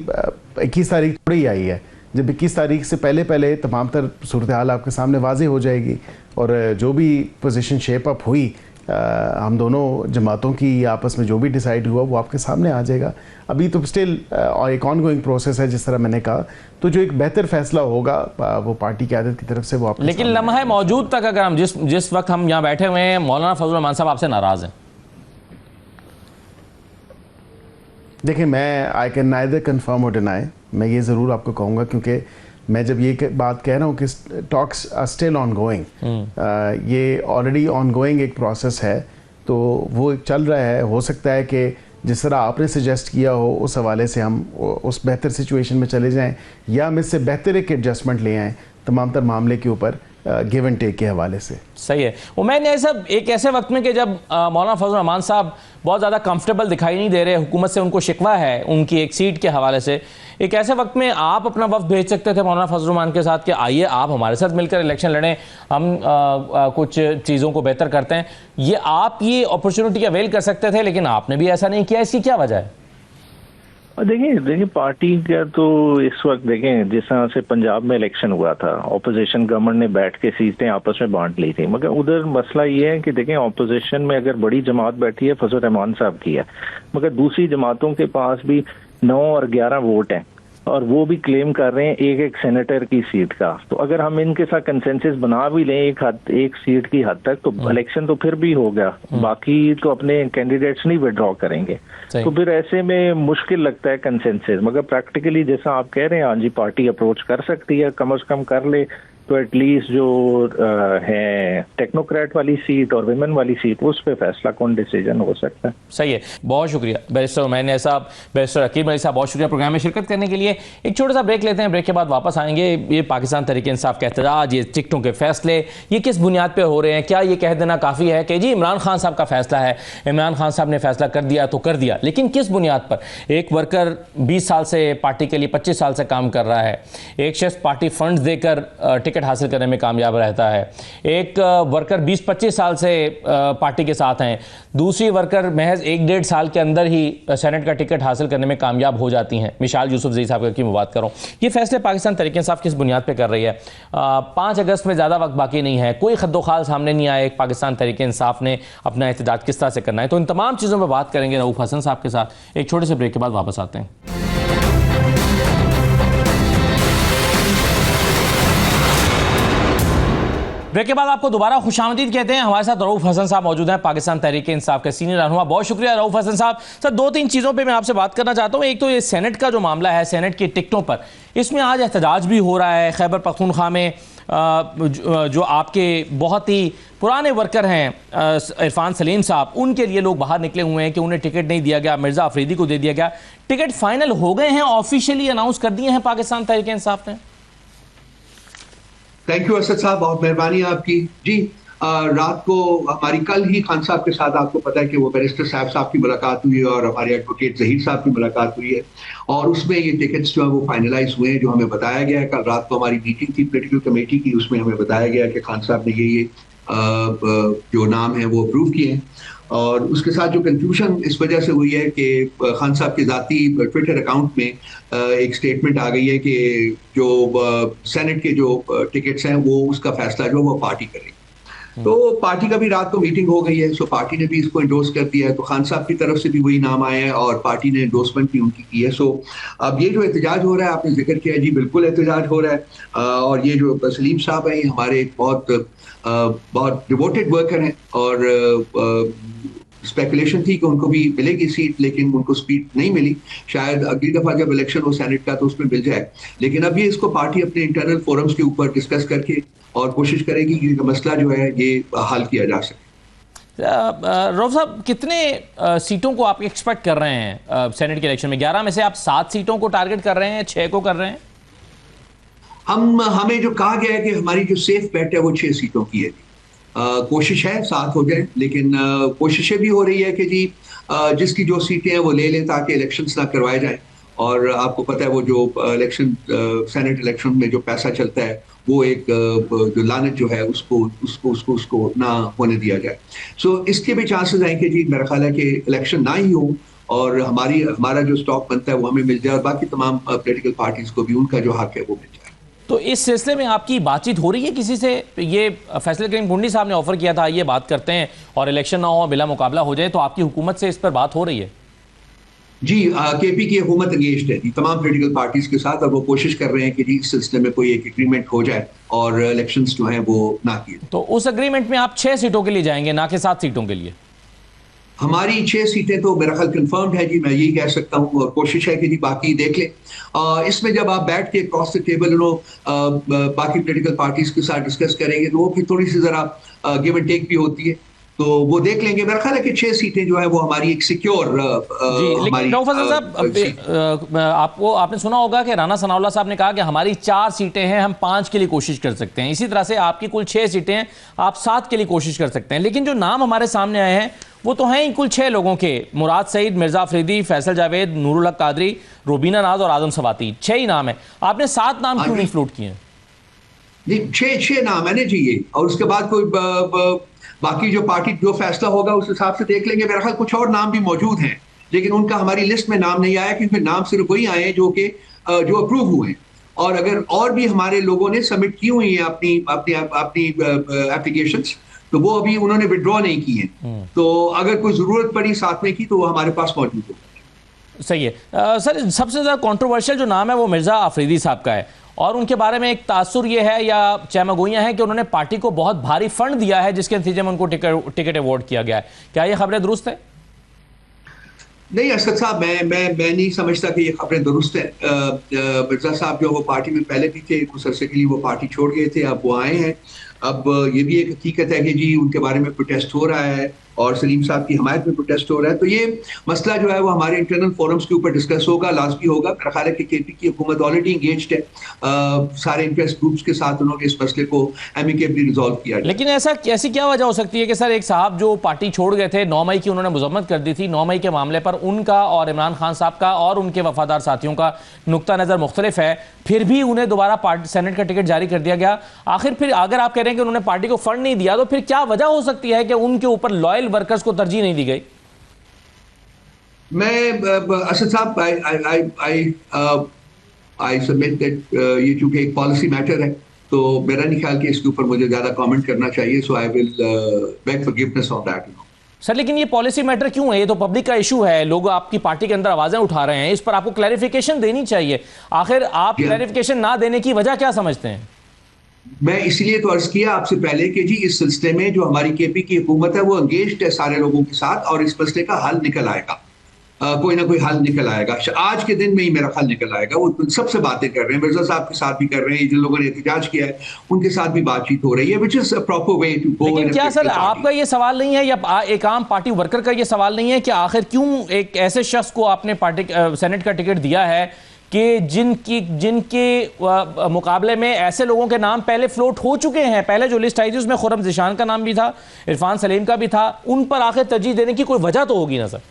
21 तारीख थोड़ी आई है, जब 21 तारीख से पहले तमाम तर सूरत हाल आपके सामने वाज़ेह हो जाएगी और जो भी पोजीशन शेप अप हुई हम दोनों जमातों की आपस में जो भी डिसाइड हुआ वो आपके सामने आ जाएगा। अभी तो स्टिल एक ऑनगोइंग प्रोसेस है, जिस तरह मैंने कहा, तो जो एक बेहतर फैसला होगा वो पार्टी क़यादत की तरफ से वो आपके लेकिन लम्हा मौजूद तक अगर हम जिस वक्त हम यहाँ बैठे हुए हैं, मौलाना फजल रहमान साहब आपसे नाराज़ हैं? देखिए, मैं आई कैन नाइदर कन्फर्म और डिनाई, मैं ये ज़रूर आपको कहूँगा, क्योंकि मैं जब ये बात कह रहा हूँ कि talks are still ongoing, ये ऑलरेडी ऑन गोइंग एक प्रोसेस है, तो वो चल रहा है। हो सकता है कि जिस तरह आपने सजेस्ट किया हो उस हवाले से हम उस बेहतर सिचुएशन में चले जाएं या हम इससे बेहतर एक एडजस्टमेंट ले आएँ तमाम तर मामले के ऊपर गिव एंड टेक के हवाले से। सही है। उमैद न्याज़ी साहब, एक ऐसे वक्त में कि जब मौलाना फजल रहमान साहब बहुत ज़्यादा कंफर्टेबल दिखाई नहीं दे रहे, हुकूमत से उनको शिकवा है उनकी एक सीट के हवाले से, एक ऐसे वक्त में आप अपना वफ्द भेज सकते थे मौलाना फजल रहमान के साथ कि आइए आप हमारे साथ मिलकर इलेक्शन लड़ें, हम कुछ चीज़ों को बेहतर करते हैं। ये आप ये अपॉर्चुनिटी अवेल कर सकते थे, लेकिन आपने भी ऐसा नहीं किया, इसकी क्या वजह है? देखिए पार्टी का तो इस वक्त देखें, जिस तरह से पंजाब में इलेक्शन हुआ था, ऑपोजिशन गवर्नमेंट ने बैठ के सीटें आपस में बांट ली थी, मगर उधर मसला ये है कि देखें ऑपोजिशन में अगर बड़ी जमात बैठी है फजल रहमान साहब की है, मगर दूसरी जमातों के पास भी 9 और 11 वोट हैं और वो भी क्लेम कर रहे हैं एक सेनेटर की सीट का। तो अगर हम इनके साथ कंसेंसस बना भी लें एक सीट की हद तक, तो इलेक्शन तो फिर भी होगा, बाकी तो अपने कैंडिडेट्स नहीं विड्रॉ करेंगे, तो फिर ऐसे में मुश्किल लगता है कंसेंसस। मगर प्रैक्टिकली जैसा आप कह रहे हैं, हाँ जी, पार्टी अप्रोच कर सकती है, कम से कम कर ले तो एटलीस्ट जो है टेक्नोक्रेट वाली सीट और विमेन वाली सीट, उस पर फैसला कौन डिसीजन हो सकता है। सही है, बहुत शुक्रिया बैरिस्टर उमैद न्याज़ी साहब, बैरिस्टर अकीब अली साहब, बहुत शुक्रिया प्रोग्राम में शिरकत करने के लिए। एक छोटा सा ब्रेक लेते हैं, ब्रेक के बाद वापस आएंगे। ये पाकिस्तान तहरीक इंसाफ का एहतजाज, ये टिकटों के फैसले, ये किस बुनियाद पर हो रहे हैं? क्या ये कह देना काफ़ी है कि जी इमरान खान साहब का फैसला है, इमरान खान साहब ने फैसला कर दिया तो कर दिया, लेकिन किस बुनियाद पर? एक वर्कर 20 साल से पार्टी के लिए 25 साल से काम कर रहा है, एक शख्स पार्टी फंड देकर टिकट टिकट हासिल करने में कामयाब रहता है। एक वर्कर 20-25 साल से पार्टी के साथ हैं, दूसरी वर्कर महज 1-1.5 साल के अंदर ही सेनेट का टिकट हासिल करने में कामयाब हो जाती हैं। मिसाल यूसुफजई साहब की मैं बात करूँ, ये फैसले पाकिस्तान तहरीक इंसाफ किस बुनियाद पर कर रही है? 5 अगस्त में ज़्यादा वक्त बाकी नहीं है, कोई खद्दोखाल सामने नहीं आए, पाकिस्तान तहरीक इंसाफ ने अपना एहतजाज किस तरह से करना है। तो इन तमाम चीज़ों पर बात करेंगे रऊफ हसन साहब के साथ। एक छोटे से ब्रेक के बाद वापस आते हैं। ब्रेक के बाद आपको दोबारा खुशामदीद कहते हैं। हमारे साथ रऊफ हसन साहब मौजूद हैं, पाकिस्तान तहरीक इंसाफ के सीनियर रहनुमा। बहुत शुक्रिया रऊफ हसन साहब। सर, 2-3 चीज़ों पे मैं आपसे बात करना चाहता हूँ। एक तो ये सेनेट का जो मामला है, सेनेट की टिकटों पर, इसमें आज एहतजाज भी हो रहा है। खैबर पख्तूनख्वा में जो आपके बहुत ही पुराने वर्कर हैं इरफान सलीम साहब, उनके लिए लोग बाहर निकले हुए हैं कि उन्हें टिकट नहीं दिया गया, मिर्ज़ा अफरीदी को दे दिया गया। टिकट फाइनल हो गए हैं, ऑफिशियली अनाउंस कर दिए हैं पाकिस्तान तहरीक इंसाफ ने। थैंक यू असद साहब, बहुत मेहरबानी आपकी। जी, रात को हमारी कल ही खान साहब के साथ, आपको पता है कि वो बैरिस्टर साहब की मुलाकात हुई है और हमारे एडवोकेट जहीर साहब की मुलाकात हुई है, और उसमें ये टिकट्स जो है वो फाइनलाइज हुए हैं, जो हमें बताया गया है। कल रात को हमारी मीटिंग थी पोलिटिकल कमेटी की, उसमें हमें बताया गया कि खान साहब ने ये जो नाम है वो अप्रूव किए हैं। और उसके साथ जो कंफ्यूजन इस वजह से हुई है कि खान साहब के ज़ाती ट्विटर अकाउंट में एक स्टेटमेंट आ गई है कि जो सेनेट के जो टिकट्स हैं वो उसका फैसला जो वो पार्टी करेगी। तो पार्टी का भी रात को मीटिंग हो गई है, सो पार्टी ने भी इसको इंडोर्स कर दिया है। तो खान साहब की तरफ से भी वही नाम आया है और पार्टी ने इंडोर्समेंट भी उनकी की है। सो अब ये जो एहतजाज हो रहा है, आपने जिक्र किया जी, बिल्कुल एहतजाज हो रहा है। और ये जो सलीम साहब हैं, ये हमारे बहुत डिवोटेड वर्कर हैं, और स्पेकुलेशन थी कि उनको भी मिलेगी सीट, लेकिन उनको सीट नहीं मिली। शायद अगली दफा जब इलेक्शन हो सेनेट का तो उसमें मिल जाए, लेकिन अब ये इसको पार्टी अपने इंटरनल फोरम्स के ऊपर डिस्कस करके और कोशिश करेगी कि मसला जो है ये हल किया जा सके। रऊफ साहब, कितने सीटों को आप एक्सपेक्ट कर रहे हैं सेनेट के इलेक्शन में? 11 में से आप 7 सीटों को टारगेट कर रहे हैं, 6 को कर रहे हैं? हमें जो कहा गया है कि हमारी जो सेफ बेट है वो 6 सीटों की है। कोशिश है 7 हो जाए, लेकिन कोशिशें भी हो रही है कि जी जिसकी जो सीटें हैं वो ले लें ताकि इलेक्शंस ना करवाए जाएं। और आपको पता है वो जो इलेक्शन सेनेट इलेक्शन में जो पैसा चलता है वो एक जो लानत जो है उसको ना होने दिया जाए। सो इसके भी चांसेस हैं कि जी मेरा ख्याल है कि इलेक्शन ना ही हो और हमारा जो स्टॉक बनता है वो हमें मिल जाए, और बाकी तमाम पॉलिटिकल पार्टीज को भी उनका जो हक है वो मिल जाए। तो इस सिलसिले में आपकी बातचीत हो रही है किसी से? ये फैसल करीम भुंडी साहब ने ऑफर किया था, ये बात करते हैं और इलेक्शन ना हो, बिला मुकाबला हो जाए, तो आपकी हुकूमत से इस पर बात हो रही है? जी, केपी की हुकूमत एंगेज्ड है तमाम पॉलिटिकल पार्टीज के साथ, और वो कोशिश कर रहे हैं कि जी इस सिलसिले में कोई एक एग्रीमेंट हो जाए और इलेक्शंस जो हैं वो ना किए। तो उस एग्रीमेंट में आप 6 सीटों के लिए जाएंगे, ना कि 7 सीटों के लिए? हमारी 6 सीटें तो मेरा ख्याल कंफर्म्ड है जी, मैं यही कह सकता हूँ, और कोशिश है कि जी बाकी देख लें। इसमें जब आप बैठ के क्रॉस द टेबल बाकी पॉलिटिकल पार्टीज के साथ डिस्कस करेंगे तो वो फिर थोड़ी सी जरा गिव एंड टेक भी होती है, तो वो देख लेंगे। मेरा ख्याल है कि 6 सीटें जो है वो हमारी एक सिक्योर लेकिन रऊफ हसन साहब, आपने सुना होगा कि राना सनाउल्लाह साहब ने कहा कि हमारी 4 सीटें हैं, हम 5 के लिए कोशिश कर सकते हैं। इसी तरह से आपकी कुल 6 सीटें हैं, आप 7 के लिए कोशिश कर सकते हैं। लेकिन जो नाम हमारे सामने आए हैं वो तो हैं ही कुल 6 लोगों के, मुराद सईद, मिर्जा अफरीदी, फैसल जावेद, नूरुल हक कादरी, रूबीना नाज और आदम सवाती। 6 ही नाम है, आपने 7 नाम क्यों नहीं फ्लोट किए? जी 6 नाम है ना जी ये, और उसके बाद कोई बाकी जो पार्टी जो फैसला होगा उस हिसाब से देख लेंगे। मेरा ख्याल कुछ और नाम भी मौजूद हैं, लेकिन उनका हमारी लिस्ट में नाम नहीं आया, क्योंकि नाम सिर्फ वही आए हैं जो अप्रूव हुए हैं। और अगर और भी हमारे लोगों ने सबमिट की हुई हैं अपनी एप्लीकेशंस, तो वो अभी उन्होंने विड्रॉ नहीं की हैं। तो अगर कोई जरूरत पड़ी साथ में की तो वो हमारे पास मौजूद होगा। सही है। सर, सबसे ज़्यादा कंट्रोवर्शियल जो नाम है वो मिर्ज़ा अफरीदी साहब का है, और उनके बारे में एक तासुर ये है या चहमगोइयाँ हैं कि उन्होंने पार्टी को बहुत भारी फंड दिया है, जिसके नतीजे में उनको टिकट अवॉर्ड किया गया है। क्या ये खबरें दुरुस्त है? नहीं असद साहब, मैं नहीं समझता कि ये खबरें दुरुस्त है। मिर्जा साहब जो वो पार्टी में पहले भी थे, कुछ अरसे के लिए वो पार्टी छोड़ गए थे, अब वो आए हैं। अब ये भी एक हकीकत है कि जी उनके बारे में प्रोटेस्ट हो रहा है, और सलीम साहब की हमायत में प्रोटेस्ट हो रहा है। तो ये मसला जो है वो हमारे इंटरनल फोरम्स के ऊपर डिस्कस होगा, लाजमी होगा। मेरा ख्याल है कि केपी की हुकूमत ऑलरेडी इंगेज्ड है, सारे इंटरेस्ट ग्रुप्स के साथ उन्होंने इस मसले को एमिकेबली रिजॉल्व किया। लेकिन ऐसी क्या वजह हो सकती है कि सर एक साहब जो पार्टी छोड़ गए थे 9 मई की उन्होंने मजम्मत कर दी थी, 9 मई के मामले पर उनका और इमरान खान साहब का और उनके वफादार साथियों का नुक्ता नज़र मुख्तलिफ है, फिर भी उन्हें दोबारा पार्टी सेनेट का टिकट जारी कर दिया गया। आखिर फिर अगर आप कह रहे हैं कि उन्होंने पार्टी को फंड नहीं दिया, तो फिर क्या वजह हो सकती है कि उनके ऊपर लॉयल वर्कर्स को तरजीह नहीं दी गई? मैं असद साहब आई सबमिट दैट ये चूंकि एक पॉलिसी मैटर है तो मेरा नहीं ख्याल कि इसके ऊपर मुझे ज्यादा कमेंट करना चाहिए। So I will beg forgiveness on that. Sir लेकिन ये पॉलिसी मैटर क्यों है? ये तो पब्लिक का इशू है, लोग आपकी पार्टी के अंदर आवाजें उठा रहे हैं, इस पर आपको क्लैरिफिकेशन देनी चाहिए। आखिर आप क्लैरिफिकेशन ना देने की वजह क्या समझते हैं? मैं इसलिए तो अर्ज किया आपसे पहले कि जी इस सिलसिले में जो हमारी केपी की हुकूमत है वो एंगेज्ड है सारे लोगों के साथ और इस मसले का हल निकल आएगा। कोई ना कोई हल निकल आएगा, आज के दिन में ही मेरा ख्याल निकल आएगा। वो सबसे बातें कर रहे हैं, मिर्जा साहब के साथ भी कर रहे हैं, जिन लोगों ने एहतजाज किया है उनके साथ भी बातचीत हो रही है, which is a proper way to go. लेकिन क्या सर आपका ये सवाल नहीं है या एक आम पार्टी वर्कर का ये सवाल नहीं है कि आखिर क्यों एक ऐसे शख्स को आपने पार्टी सेनेट का टिकट दिया है कि जिनके मुकाबले में ऐसे लोगों के नाम पहले फ्लोट हो चुके हैं? पहले जो लिस्ट आई थी उसमें खुर्रम ज़िशान का नाम भी था, इरफान सलीम का भी था, उन पर आखिर तरजीह देने की कोई वजह तो होगी ना सर?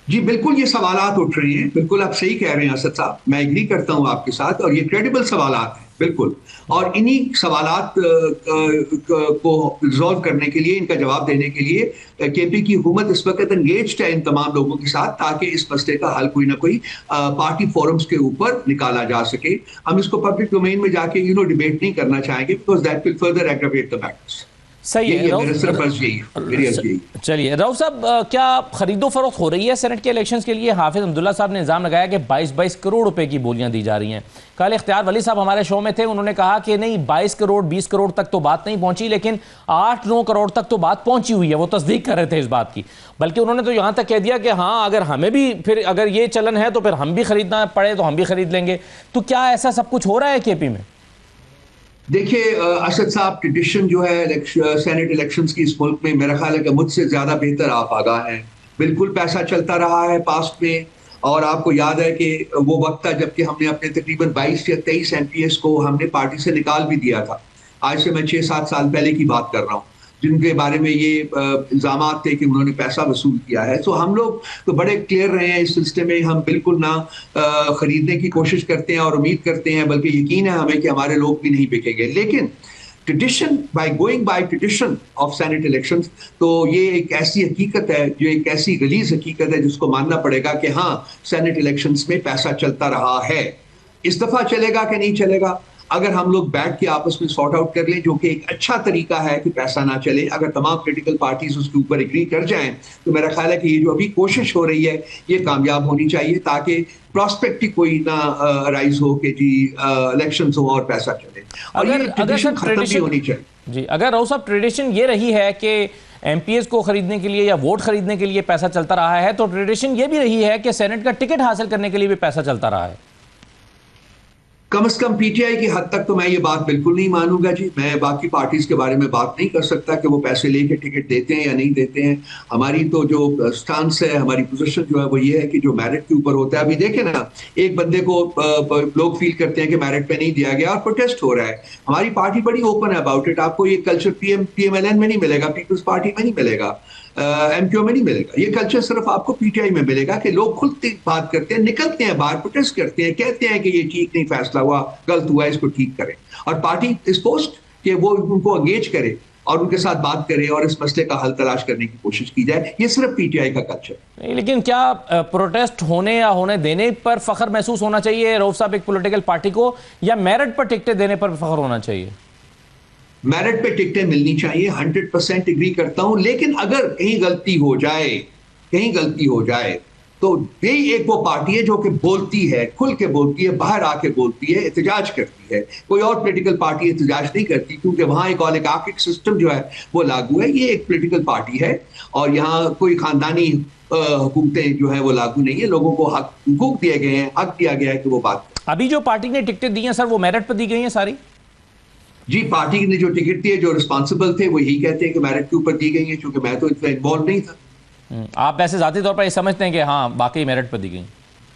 जी बिल्कुल, ये सवालात उठ रहे हैं, बिल्कुल आप सही कह रहे हैं असद साहब, मैं एग्री करता हूं आपके साथ, और ये क्रेडिबल सवालात हैं बिल्कुल। और इन्हीं सवालात को रिजॉल्व करने के लिए, इनका जवाब देने के लिए केपी की हुकूमत इस वक्त एंगेज्ड है इन तमाम लोगों के साथ, ताकि इस मसले का हल कोई ना कोई पार्टी फोरम्स के ऊपर निकाला जा सके। हम इसको पब्लिक डोमेन में जाके डिबेट नहीं करना चाहेंगे, because that will further aggravate the matters. सही है। चलिए रऊफ साहब, क्या खरीदो फरोख्त हो रही है सेनेट के इलेक्शंस के लिए? हाफिज अब्दुल्ला साहब ने इल्जाम लगाया कि 22 करोड़ रुपए की बोलियां दी जा रही हैं। कल इख्तियार वली साहब हमारे शो में थे, उन्होंने कहा कि नहीं 22 करोड़ 20 करोड़ तक तो बात नहीं पहुंची, लेकिन 8-9 करोड़ तक तो बात पहुंची हुई है। वो तस्दीक कर रहे थे इस बात की, बल्कि उन्होंने तो यहां तक कह दिया कि हाँ अगर हमें भी फिर अगर ये चलन है तो फिर हम भी खरीदना पड़े तो हम भी खरीद लेंगे। तो क्या ऐसा सब कुछ हो रहा है केपी में? देखिए असद साहब, ट्रेडिशन जो है सेनेट इलेक्शंस की इस मुल्क में, मेरा ख्याल है कि मुझसे ज्यादा बेहतर आप आगाह हैं। बिल्कुल पैसा चलता रहा है पास्ट में, और आपको याद है कि वो वक्त था जबकि हमने अपने तकरीबन 22 या 23 MPs को हमने पार्टी से निकाल भी दिया था। आज से मैं 6-7 साल पहले की बात कर रहा हूँ, जिनके बारे में ये इल्जाम थे कि उन्होंने पैसा वसूल किया है। तो हम लोग तो बड़े क्लियर रहे हैं इस सिलसिले में, हम बिल्कुल ना खरीदने की कोशिश करते हैं और उम्मीद करते हैं, बल्कि यकीन है हमें कि हमारे लोग भी नहीं बिकेंगे। लेकिन tradition, going by tradition of senate elections, तो ये एक ऐसी हकीकत है, जो एक ऐसी गलीज हकीकत है जिसको मानना पड़ेगा कि हाँ सेनेट इलेक्शंस में पैसा चलता रहा है। इस दफा चलेगा कि नहीं चलेगा, अगर हम लोग बैठ के आपस में सॉर्ट आउट कर लें, जो कि एक अच्छा तरीका है कि पैसा ना चले, अगर तमाम पॉलिटिकल पार्टीज उसके ऊपर एग्री कर जाएं, तो मेरा ख्याल है कि ये जो अभी कोशिश हो रही है ये कामयाब होनी चाहिए, ताकि प्रॉस्पेक्ट ही कोई ना राइज हो कि जी इलेक्शंस हो और पैसा चले। और ये ट्रेडिशन खत्म भी होनी चाहिए। जी, अगर राव साहब ट्रेडिशन ये रही है कि एमपीएस को खरीदने के लिए या वोट खरीदने के लिए पैसा चलता रहा है, तो ट्रेडिशन ये भी रही है कि सेनेट का टिकट हासिल करने के लिए भी पैसा चलता रहा है। कम से कम पीटीआई की हद तक तो मैं ये बात बिल्कुल नहीं मानूंगा जी। मैं बाकी पार्टीज के बारे में बात नहीं कर सकता कि वो पैसे लेके टिकट देते हैं या नहीं देते हैं। हमारी तो जो स्टांस है, हमारी पोजीशन जो है वो ये है कि जो मेरिट के ऊपर होता है, अभी देखें ना, एक बंदे को लोग फील करते हैं कि मेरिट पे नहीं दिया गया और प्रोटेस्ट हो रहा है। हमारी पार्टी बड़ी ओपन है अबाउट इट। आपको ये कल्चर पीएमएलएन में नहीं मिलेगा, पीपल्स पार्टी में नहीं मिलेगा, एमक्यू में नहीं मिलेगा। ये कल्चर सिर्फ आपको पीटीआई में मिलेगा कि लोग खुद बात करते हैं, निकलते हैं बाहर, प्रोटेस्ट करते हैं, कहते हैं कि ये ठीक नहीं फैसला हुआ, गलत हुआ, इसको ठीक करें, और पार्टी इस पोस्ट कि वो उनको एंगेज करे और उनके साथ बात करे और इस मसले का हल तलाश करने की कोशिश की जाए। ये सिर्फ पीटीआई का कल्चर नहीं। लेकिन क्या प्रोटेस्ट होने या होने देने पर फख्र महसूस होना चाहिए रऊफ साहब एक पॉलिटिकल पार्टी को, या मेरिट पर टिकटें देने पर फख्र होना चाहिए? मेरिट पे टिकटें मिलनी चाहिए, 100% एग्री करता हूं। लेकिन अगर कहीं गलती हो जाए तो यही एक वो पार्टी है जो कि बोलती है, खुल के बोलती है, बाहर आके बोलती है, एहतजाज करती है। कोई और पॉलिटिकल पार्टी एहतजाज नहीं करती, क्योंकि वहां एक ओलिगार्किक सिस्टम जो है वो लागू है। ये एक पॉलिटिकल पार्टी है और यहाँ कोई खानदानी हुकूमतें जो है वो लागू नहीं है। लोगों को हुकूक दिए गए हैं, हक दिया गया है कि वो बात। अभी जो पार्टी ने टिकटें दी हैं सर, वो मेरिट पर दी गई हैं सारी? जी, पार्टी ने जो टिकट दिए, जो रिस्पॉन्सिबल थे वो यही कहते हैं कि मेरिट के ऊपर दी गई है, क्योंकि मैं तो इसमें इन्वॉल्व नहीं था। आप वैसे जाती तौर पर ये समझते हैं कि हाँ बाकी मेरिट पर दी गई?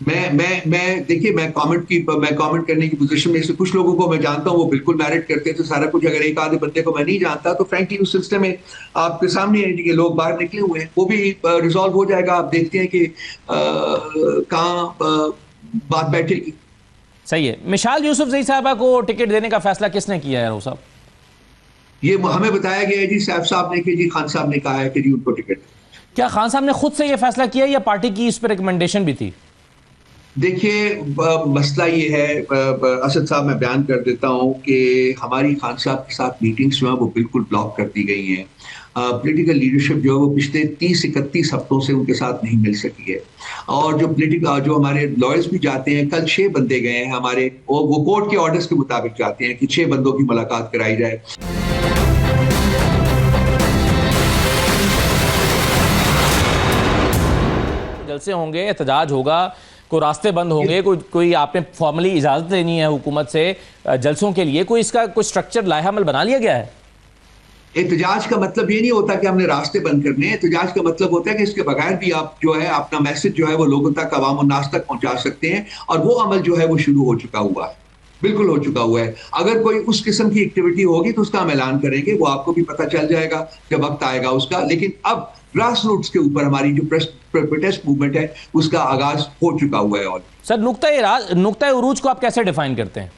मैं देखिए, मैं कमेंट करने की पोजीशन में से कुछ लोगों को मैं जानता हूँ, वो बिल्कुल मैरिट करते थे सारा कुछ। अगर एक आधे बंदे को मैं नहीं जानता तो फ्रैंकली उस सिलसिले में आपके सामने है कि लोग बाहर निकले हुए हैं, वो भी रिजॉल्व हो जाएगा। आप देखते हैं कि कहाँ बात बैठेगी। सही है। मिशाल यूसुफजई साहबा को टिकट देने का फैसला किसने किया है साहब? ये हमें बताया गया है जी, सैफ साहब ने, कि जी खान साहब ने कहा है कि जी उनको टिकट। क्या खान साहब ने खुद से यह फैसला किया या पार्टी की इस पर रिकमेंडेशन भी थी? देखिए, मसला ये है, असद साहब, मैं बयान कर देता हूं कि हमारी खान साहब के साथ मीटिंग्स जो है वो बिल्कुल ब्लॉक कर दी गई हैं। पॉलिटिकल लीडरशिप जो है वो पिछले 30-31 हफ्तों से उनके साथ नहीं मिल सकी है। और जो हमारे लॉयर्स भी जाते हैं, कल 6 बंदे गए हैं हमारे, और वो कोर्ट के ऑर्डर्स के मुताबिक जाते हैं कि 6 बंदों की मुलाकात कराई जाए। जलसे होंगे, एहतजाज होगा, कोई रास्ते बंद होंगे, कोई आपने फॉर्मली इजाजत लेनी है हुकूमत से जलसों के लिए, कोई इसका कोई स्ट्रक्चर लाया अमल बना लिया गया है? एहतजाज का मतलब ये नहीं होता कि हमने रास्ते बंद करने हैं। एहतजाज का मतलब होता है कि इसके बगैर भी आप जो है अपना मैसेज जो है वो लोगों तक, अवाम उन्नास तक पहुंचा सकते हैं। और वो अमल जो है वो शुरू हो चुका हुआ है, बिल्कुल हो चुका हुआ है। अगर कोई उस किस्म की एक्टिविटी होगी तो उसका हम ऐलान करेंगे, वो आपको भी पता चल जाएगा जब वक्त आएगा उसका। लेकिन अब ग्रास रूट्स के ऊपर हमारी जो प्रोटेस्ट मूवमेंट है उसका आगाज हो चुका हुआ है। और सर, नुक्ता उरूज को आप कैसे डिफाइन करते हैं?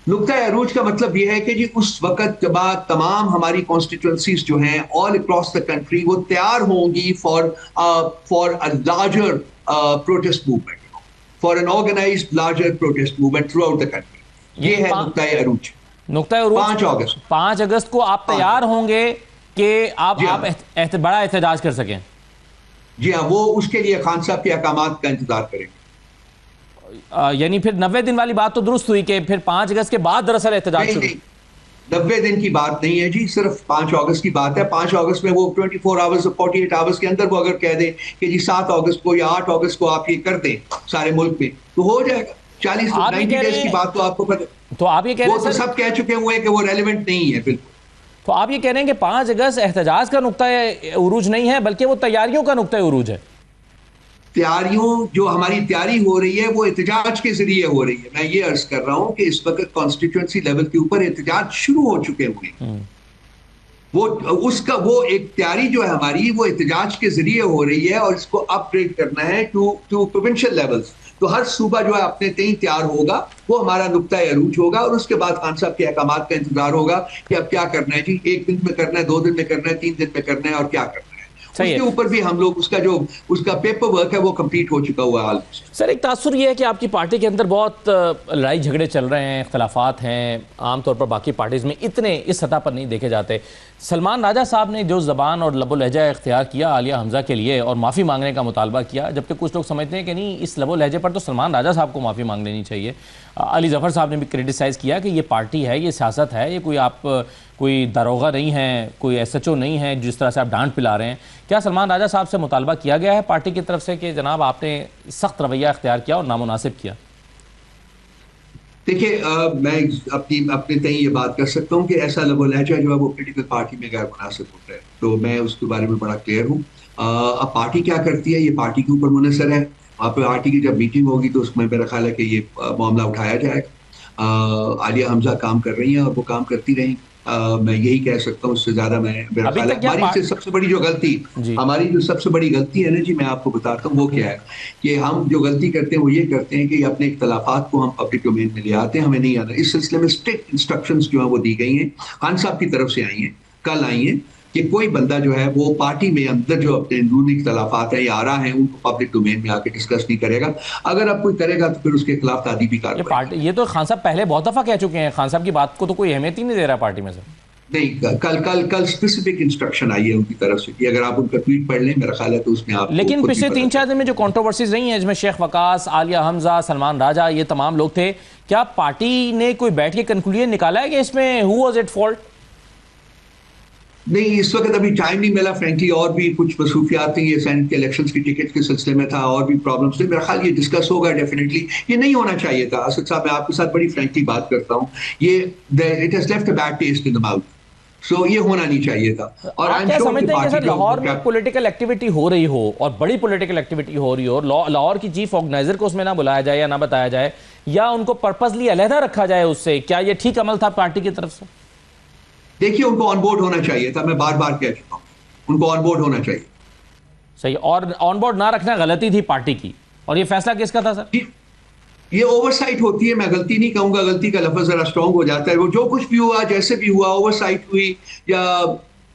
नुक्ता अरूज का मतलब यह है कि जी उस वक्त जब तमाम हमारी कॉन्स्टिट्यूंसीज जो हैं ऑल अक्रॉस द कंट्री वो तैयार होंगी for a larger protest movement, for an organised larger protest movement throughout the country. ये है नुक्ता अरूज। नुक्ता अरूज 5 अगस्त को आप तैयार होंगे कि आप बड़ा एहतजाज कर सकें? जी हाँ, वो उसके लिए खान साहब के अहकामात का इंतजार करेंगे। यानी फिर 90 दिन वाली बात तो दुरुस्त हुई कि फिर 5 अगस्त के बाद दरअसल एहतजाज शुरू? 90 दिन की बात नहीं है जी, सिर्फ 5 अगस्त की बात है। 5 अगस्त में वो 24 आवर्स 48 आवर्स के अंदर वो अगर कह दें कि जी 7 अगस्त को या 8 अगस्त को आप ये कर दें सारे मुल्क में, तो हो जाएगा। 40-90 डेज की बात तो आपको पता। तो आप ये कह रहे हैं, वो तो सब कह चुके हुए हैं कि वो रेलिवेंट नहीं है। बिल्कुल। तो आप ये कह रहे हैं कि 5 अगस्त एहतजाज का नुक्ता उरूज नहीं है, बल्कि वो तैयारियों का नुक्ता उरूज है? तैयारियों, जो हमारी तैयारी हो रही है वो एहतजाज के जरिए हो रही है। मैं ये अर्ज कर रहा हूं कि इस वक्त कॉन्स्टिट्यूंसी लेवल के ऊपर एहतजाज शुरू हो चुके हुए हैं। वो एक तैयारी जो है हमारी वो एहतजाज के जरिए हो रही है, और इसको अपग्रेड करना है टू प्रोविंशियल लेवल्स। तो हर सूबा जो है अपने तय तैयार होगा, वो हमारा नुक्ता अरूज होगा। और उसके बाद खान साहब के अहकामात का इंतजार होगा कि अब क्या करना है जी, 1 दिन में करना है, 2 दिन में करना है, 3 दिन में करना है, और क्या करना है। उसके ऊपर भी हम लोग उसका पेपर वर्क है वो कंप्लीट हो चुका हुआ है। सर, एक तासुर ये है कि आपकी पार्टी के अंदर बहुत लड़ाई झगड़े चल रहे हैं, इख्तलाफात हैं, आमतौर पर बाकी पार्टीज में इतने इस सतह पर नहीं देखे जाते। सलमान राजा साहब ने जो ज़बान और लबो लहजा इख्तियार किया आलिया हमजा के लिए और माफ़ी मांगने का मुतालबा किया, जबकि कुछ लोग समझते हैं कि नहीं, इस लबो लहजे पर तो सलमान राजा साहब को माफ़ी मांग लेनी चाहिए। अली ज़फ़र साहब ने भी क्रिटिसाइज़ किया कि ये पार्टी है, ये सियासत है, ये कोई दारोगा नहीं है, कोई SHO नहीं है जिस तरह से आप डांट पिला रहे हैं। क्या सलमान राजा साहब से मुतालबा किया गया है पार्टी की तरफ से कि जनाब आपने सख्त रवैया इख्तियार किया और नामुनासिब किया? देखिए, मैं अपने तय ये बात कर सकता हूँ कि ऐसा लबो लहजा जो है वो पोलिटिकल पार्टी में गैर मुनासिब होता है, तो मैं उसके बारे में बड़ा क्लियर हूँ। अब पार्टी क्या करती है ये पार्टी के ऊपर मुनसर है। आप पार्टी की जब मीटिंग होगी तो उसमें मेरा ख्याल है कि ये मामला उठाया जाएगा। आलिया हमजा काम कर रही हैं और वो काम करती रहेंगी। मैं यही कह सकता हूँ, उससे ज्यादा मेरा ख्याल है। हमारी सबसे बड़ी जो गलती है ना जी, मैं आपको बताता हूँ वो क्या है कि हम जो गलती करते हैं वो ये करते हैं कि अपने इख्तलाफात को हम पब्लिक डोमेन में ले आते हैं। हमें नहीं आना। इस सिलसिले में स्ट्रिक्ट इंस्ट्रक्शंस जो है वो दी गई हैं, खान साहब की तरफ से आई हैं, कल आई हैं, कि कोई बंदा जो है वो पार्टी में अंदर जो अपने अंदरूनी इख्तलाफात है या आरा है उनको पब्लिक डोमेन में आके डिस्कस नहीं करेगा। अगर अब कोई करेगा तो फिर उसके खिलाफ तादीबी कार्रवाई। ये तो खान साहब पहले बहुत दफा कह चुके हैं, खान साहब की बात को तो कोई अहमियत ही नहीं दे रहा पार्टी में से। नहीं, कल स्पेसिफिक इंस्ट्रक्शन आई है उनकी तरफ से कि अगर आप उनका ट्वीट पढ़ लें, मेरा ख्याल है तो उसमें आप। लेकिन पिछले 3-4 दिन में जो कंट्रोवर्सीज रही हैं, जिसमें शेख वकास, आलिया हमजा, सलमान राजा, ये तमाम लोग थे, क्या पार्टी ने कोई बैठ के कंक्लूजन निकाला है कि इसमें हु वाज एट फॉल्ट? नहीं, इस वक्त अभी टाइम नहीं मिला फ्रेंकली, और भी कुछ मसरूफियात थी, ये सेनेट के इलेक्शंस की टिकट के सिलसिले में था, और भी प्रॉब्लम्स थे। मेरा ख्याल ये डिस्कस होगा डेफिनेटली। ये नहीं होना चाहिए था असद साहब, मैं आपके साथ बड़ी फ्रेंकली बात करता हूँ, ये it has left a bad taste in the mouth. So ये होना नहीं चाहिए था। और आप क्या समझते हैं कि सर लाहौर में पॉलिटिकल एक्टिविटी हो रही हो और बड़ी पॉलिटिकल एक्टिविटी हो रही हो, लाहौर की चीफ ऑर्गेनाइजर को उसमें ना बुलाया जाए या ना बताया जाए, या उनको पर्पसली अलहदा रखा जाए उससे, क्या ये ठीक अमल था पार्टी की तरफ से? देखिए, उनको ऑनबोर्ड होना चाहिए था, मैं बार बार कह चुका हूँ, उनको ऑनबोर्ड होना चाहिए। सही, और ऑनबोर्ड ना रखना गलती थी पार्टी की, और ये फैसला किसका था सर? ये ओवरसाइट होती है, मैं गलती नहीं कहूंगा, गलती का लफ्ज जरा स्ट्रांग हो जाता है। वो जो कुछ भी हुआ, जैसे भी हुआ, ओवरसाइट हुई,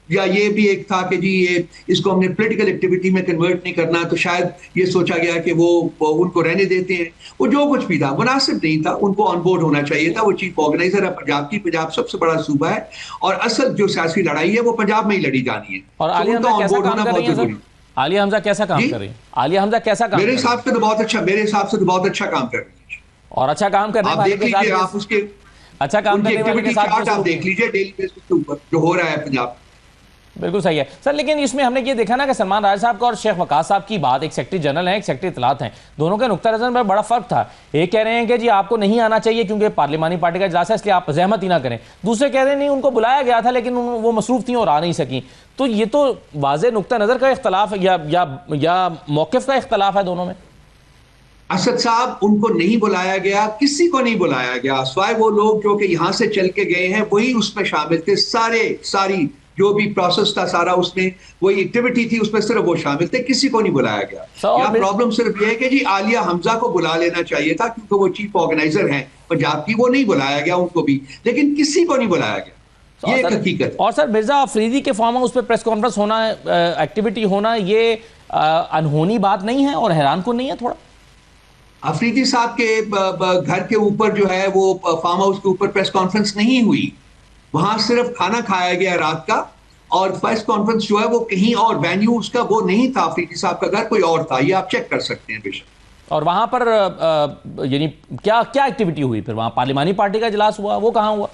या ये भी एक था कि जी ये इसको हमने पॉलिटिकल एक्टिविटी में कन्वर्ट नहीं करना, तो शायद ये सोचा गया कि वो उनको रहने देते हैं। वो जो कुछ भी था मुनासिब नहीं था, उनको ऑनबोर्ड होना चाहिए था। वो चीफ ऑर्गेनाइजर है पंजाब की, पंजाब सबसे बड़ा सूबा है, और असल जो सियासी लड़ाई है वो पंजाब में ही लड़ी जानी है। और आलिया हमजा कैसा काम कर रही है सर? आलिया हमजा कैसा काम कर रही है? आलिया हमजा कैसा काम? मेरे हिसाब से तो बहुत अच्छा, मेरे हिसाब से तो बहुत अच्छा काम कर रही है। और अच्छा काम करने वाले के साथ आप उसके अच्छा काम करने वाले के साथ आप देख लीजिए डेली बेसिस के ऊपर जो हो रहा है पंजाब। बिल्कुल सही है सर, लेकिन इसमें हमने ये देखा ना कि सलमान राजा साहब का और शेख वकास साहब की बात, एक सेक्रेटरी जनरल है, एक सेक्रेटरी इत्तलात हैं, दोनों के नुक्ता नज़र में बड़ा फर्क था। एक कह रहे हैं कि जी आपको नहीं आना चाहिए क्योंकि पार्लिमानी पार्टी का इजलास है, इसलिए आप जहमत ही ना करें। दूसरे कह रहे हैं नहीं, उनको बुलाया गया था लेकिन वो मसरूफ थी और आ नहीं सकी। तो ये तो वाज़ेह नुक्ता नज़र का इख्तलाफ या मौक़िफ़ का इख्तलाफ है दोनों में। असद साहब, उनको नहीं बुलाया गया, किसी को नहीं बुलाया गया, स्वाय वो लोग जो कि यहाँ से चल के गए हैं वही उसमें शामिल थे। सारी जो भी प्रोसेस था, सारा उसमें वही एक्टिविटी थी, उसमें सिर्फ वो शामिल थे, किसी को नहीं बुलाया गया। यहाँ प्रॉब्लम सिर्फ ये है कि जी आलिया हमजा को बुला लेना चाहिए था क्योंकि वो चीफ ऑर्गेनाइजर हैं पंजाब की, वो नहीं बुलाया गया उनको भी, लेकिन किसी को नहीं बुलाया गया। ये एक हकीकत। और सर मिर्जा अफरीदी के फार्म हाउस पे प्रेस कॉन्फ्रेंस होना, एक्टिविटी होना, ये अनहोनी बात नहीं है और हैरान को नहीं है थोड़ा? अफरीदी साहब के घर के ऊपर जो है वो फार्म हाउस के ऊपर प्रेस कॉन्फ्रेंस नहीं हुई, वहां सिर्फ खाना खाया गया रात का, और प्रेस कॉन्फ्रेंस जो है वो कहीं और, वेन्यू उसका वो नहीं था, अफरीदी साहब का घर कोई और था, ये आप चेक कर सकते हैं बेशक। और वहां पर यानी क्या क्या एक्टिविटी हुई फिर? वहां पार्लिमानी पार्टी का इजलास हुआ, वो कहाँ हुआ?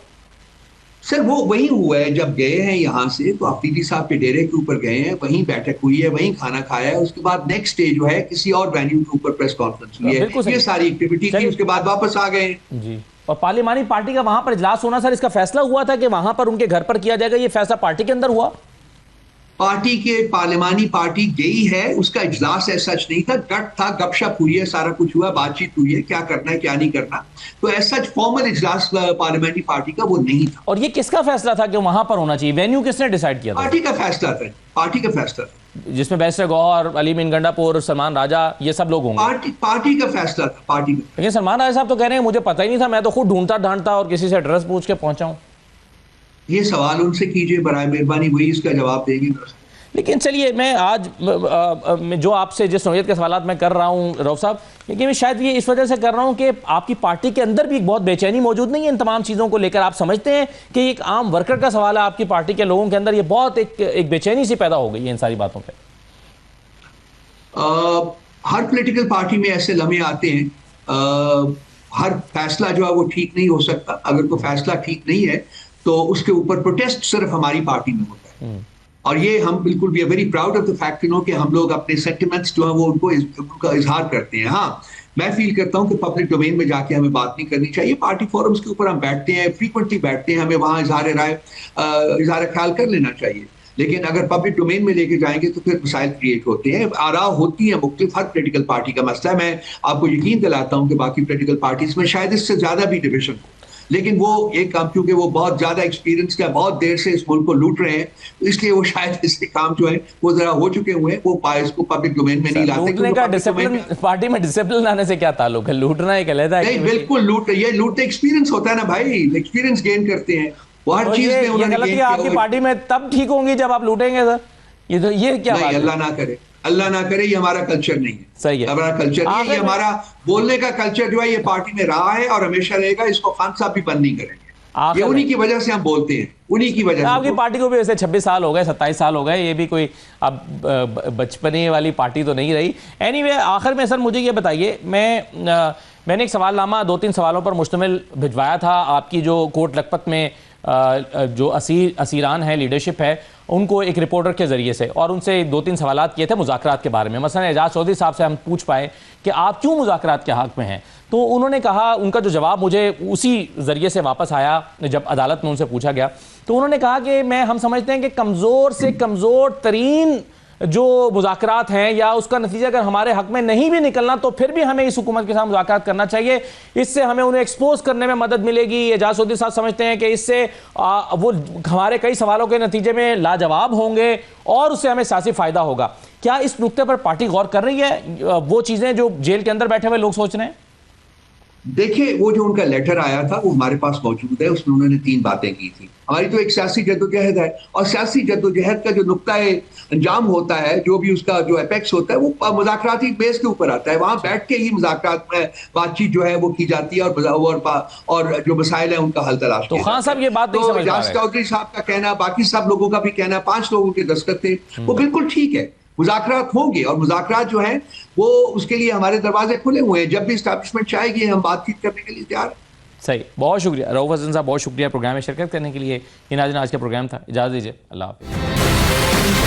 सर वो वहीं हुआ है, जब गए हैं यहाँ से तो अफरीदी साहब के डेरे के ऊपर गए हैं, वहीं बैठक हुई है, वहीं खाना खाया है, उसके बाद नेक्स्ट डे जो है किसी और वेन्यू के ऊपर प्रेस कॉन्फ्रेंस हुई है, ये सारी एक्टिविटी थी, उसके बाद वापस आ गए जी। और पार्लिमानी पार्टी का वहां पर इजलास होना, सर इसका फैसला हुआ था कि वहां पर उनके घर पर किया जाएगा, ये फैसला पार्टी के अंदर हुआ? पार्टी के पार्लिमानी पार्टी गई है, उसका इजलास ऐसा सच नहीं था, गट था, गपशप हुई है, सारा कुछ हुआ, बातचीत हुई है, क्या करना है क्या नहीं करना, तो ऐसा फॉर्मल इजलास पार्लियामेंटी पार्टी का वो नहीं था। और ये किसका फैसला था कि वहां पर होना चाहिए? वेन्यू किसने डिसाइड किया था? पार्टी का फैसला था, पार्टी का फैसला था, जिसमें बैरिस्टर गौहर, अली मीन गंडापुर, सलमान राजा, ये सब लोग होंगे। पार्टी का फैसला था, पार्टी का। लेकिन सलमान राजा साहब तो कह रहे हैं मुझे पता ही नहीं था, मैं तो खुद ढूंढता ढांढता और किसी से एड्रेस पूछ के पहुंचा हूं। ये सवाल उनसे कीजिए बराए मेहरबानी, वही इसका जवाब देंगे। लेकिन चलिए, मैं आज जो आपसे जिस नौयत के सवाल मैं कर रहा हूँ रऊफ साहब, लेकिन मैं शायद ये इस वजह से कर रहा हूँ कि आपकी पार्टी के अंदर भी एक बहुत बेचैनी मौजूद नहीं है इन तमाम चीज़ों को लेकर। आप समझते हैं कि एक आम वर्कर का सवाल है, आपकी पार्टी के लोगों के अंदर ये बहुत एक बेचैनी सी पैदा हो गई है इन सारी बातों पर? हर पॉलिटिकल पार्टी में ऐसे लम्हे आते हैं, हर फैसला जो है वो ठीक नहीं हो सकता। अगर कोई फैसला ठीक नहीं है तो उसके ऊपर प्रोटेस्ट सिर्फ हमारी पार्टी में होता है, और ये हम बिल्कुल we are very proud of the fact you know कि हम लोग अपने सेंटिमेंट्स जो है वो उनका इजहार करते हैं। हाँ, मैं फील करता हूँ कि पब्लिक डोमेन में जाके हमें बात नहीं करनी चाहिए, पार्टी फोरम्स के ऊपर हम बैठते हैं, फ्रीक्वेंटली बैठते हैं, हमें वहाँ इजहार ख्याल कर लेना चाहिए, लेकिन अगर पब्लिक डोमेन में लेके जाएंगे तो फिर मसाइल क्रिएट होते हैं, आरा होती हैं मुख्तलिफ, हर पॉलिटिकल पार्टी का मसला है। मैं आपको यकीन दिलाता हूँ कि बाकी पॉलिटिकल पार्टीज में शायद इससे ज्यादा भी डिविजन हो, लेकिन वो एक काम, क्योंकि वो बहुत ज्यादा एक्सपीरियंस का, बहुत देर से इस मुल्क को लूट रहे हैं, तो इसलिए वो शायद इसके काम जो है वो जरा हो चुके हुए हैं, वो इसको पब्लिक डोमेन में नहीं लाते। लूटने का डिसिप्लिन, पार्टी में डिसिप्लिन लाने से क्या ताल्लुक है? लूटना एक अलग है। बिल्कुल लूटते एक्सपीरियंस होता है ना भाई, एक्सपीरियंस गेन करते हैं वो हर चीज में। उन्होंने आपकी पार्टी में तब ठीक होंगी जब आप लूटेंगे सर, ये क्या? अल्लाह ना करे, अल्लाह ना करे, ये हमारा कल्चर नहीं है। सही है, हमारा कल्चर नहीं है, ये हमारा बोलने का कल्चर जो है ये पार्टी में रहा है और हमेशा रहेगा, इसको खान साहब भी बंद नहीं करेंगे। ये उन्हीं की वजह से हम बोलते हैं, उन्हीं की वजह से। आपकी पार्टी को भी वैसे 26 साल हो गए, 27 साल हो गए, ये भी कोई अब बचपने वाली पार्टी तो नहीं रही। एनीवे, आखिर में सर मुझे ये बताइए, मैंने एक सवालनामा 2-3 सवालों पर मुश्तमिल भिजवाया था, आपकी जो कोट लखपत में जो असीरान है, लीडरशिप है, उनको एक रिपोर्टर के ज़रिए से और उनसे 2-3 सवालात किए थे मुज़ाकरात के बारे में। मसलन एजाज चौधरी साहब से हम पूछ पाए कि आप क्यों मुज़ाकरात के हक़ में हैं, तो उन्होंने कहा, उनका जो जवाब मुझे उसी ज़रिए से वापस आया जब अदालत में उनसे पूछा गया, तो उन्होंने कहा कि हम समझते हैं कि कमज़ोर से कमज़ोर तरीन जो मुज़ाकरात हैं या उसका नतीजा अगर हमारे हक में नहीं भी निकलना तो फिर भी हमें इस हुकूमत के साथ मुज़ाकरात करना चाहिए, इससे हमें उन्हें एक्सपोज करने में मदद मिलेगी। एजाज चौधरी साहब समझते हैं कि इससे वो हमारे कई सवालों के नतीजे में लाजवाब होंगे और उससे हमें सियासी फ़ायदा होगा। क्या इस नुक्ते पर पार्टी गौर कर रही है, वो चीज़ें जो जेल के अंदर बैठे हुए लोग सोच रहे हैं? देखिए, वो जो उनका लेटर आया था वो हमारे पास मौजूद है, उसमें उन्होंने 3 बातें की थी। हमारी तो एक सियासी जद्दोजहद है और सियासी जद्दोजहद का जो नुक्ता-ए अंजाम होता है, जो भी उसका जो एपेक्स होता है, वो मुज़ाकराती बेस के ऊपर आता है। वहां बैठ के ही मुज़ाकरात में बातचीत जो है वो की जाती है और जो मसाइल है उनका हल तलाश तो खान साहब ये बात नहीं समझ पा रहे। एजाज चौधरी साहब का कहना, बाकी सब लोगों का भी कहना, 5 लोगों के दस्तखत थे, वो बिल्कुल ठीक है। मुज़ाकरात होंगे और मुज़ाकरात जो हैं वो उसके लिए हमारे दरवाजे खुले हुए हैं। जब भी एस्टैब्लिशमेंट चाहेगी हम बातचीत करने के लिए तैयार हैं। सही, बहुत शुक्रिया रऊफ हसन साहब, बहुत शुक्रिया प्रोग्राम में शिरकत करने के लिए। ये नाज़रीन आज का प्रोग्राम था, इजाज़त दीजिए, अल्लाह हाफ़िज़।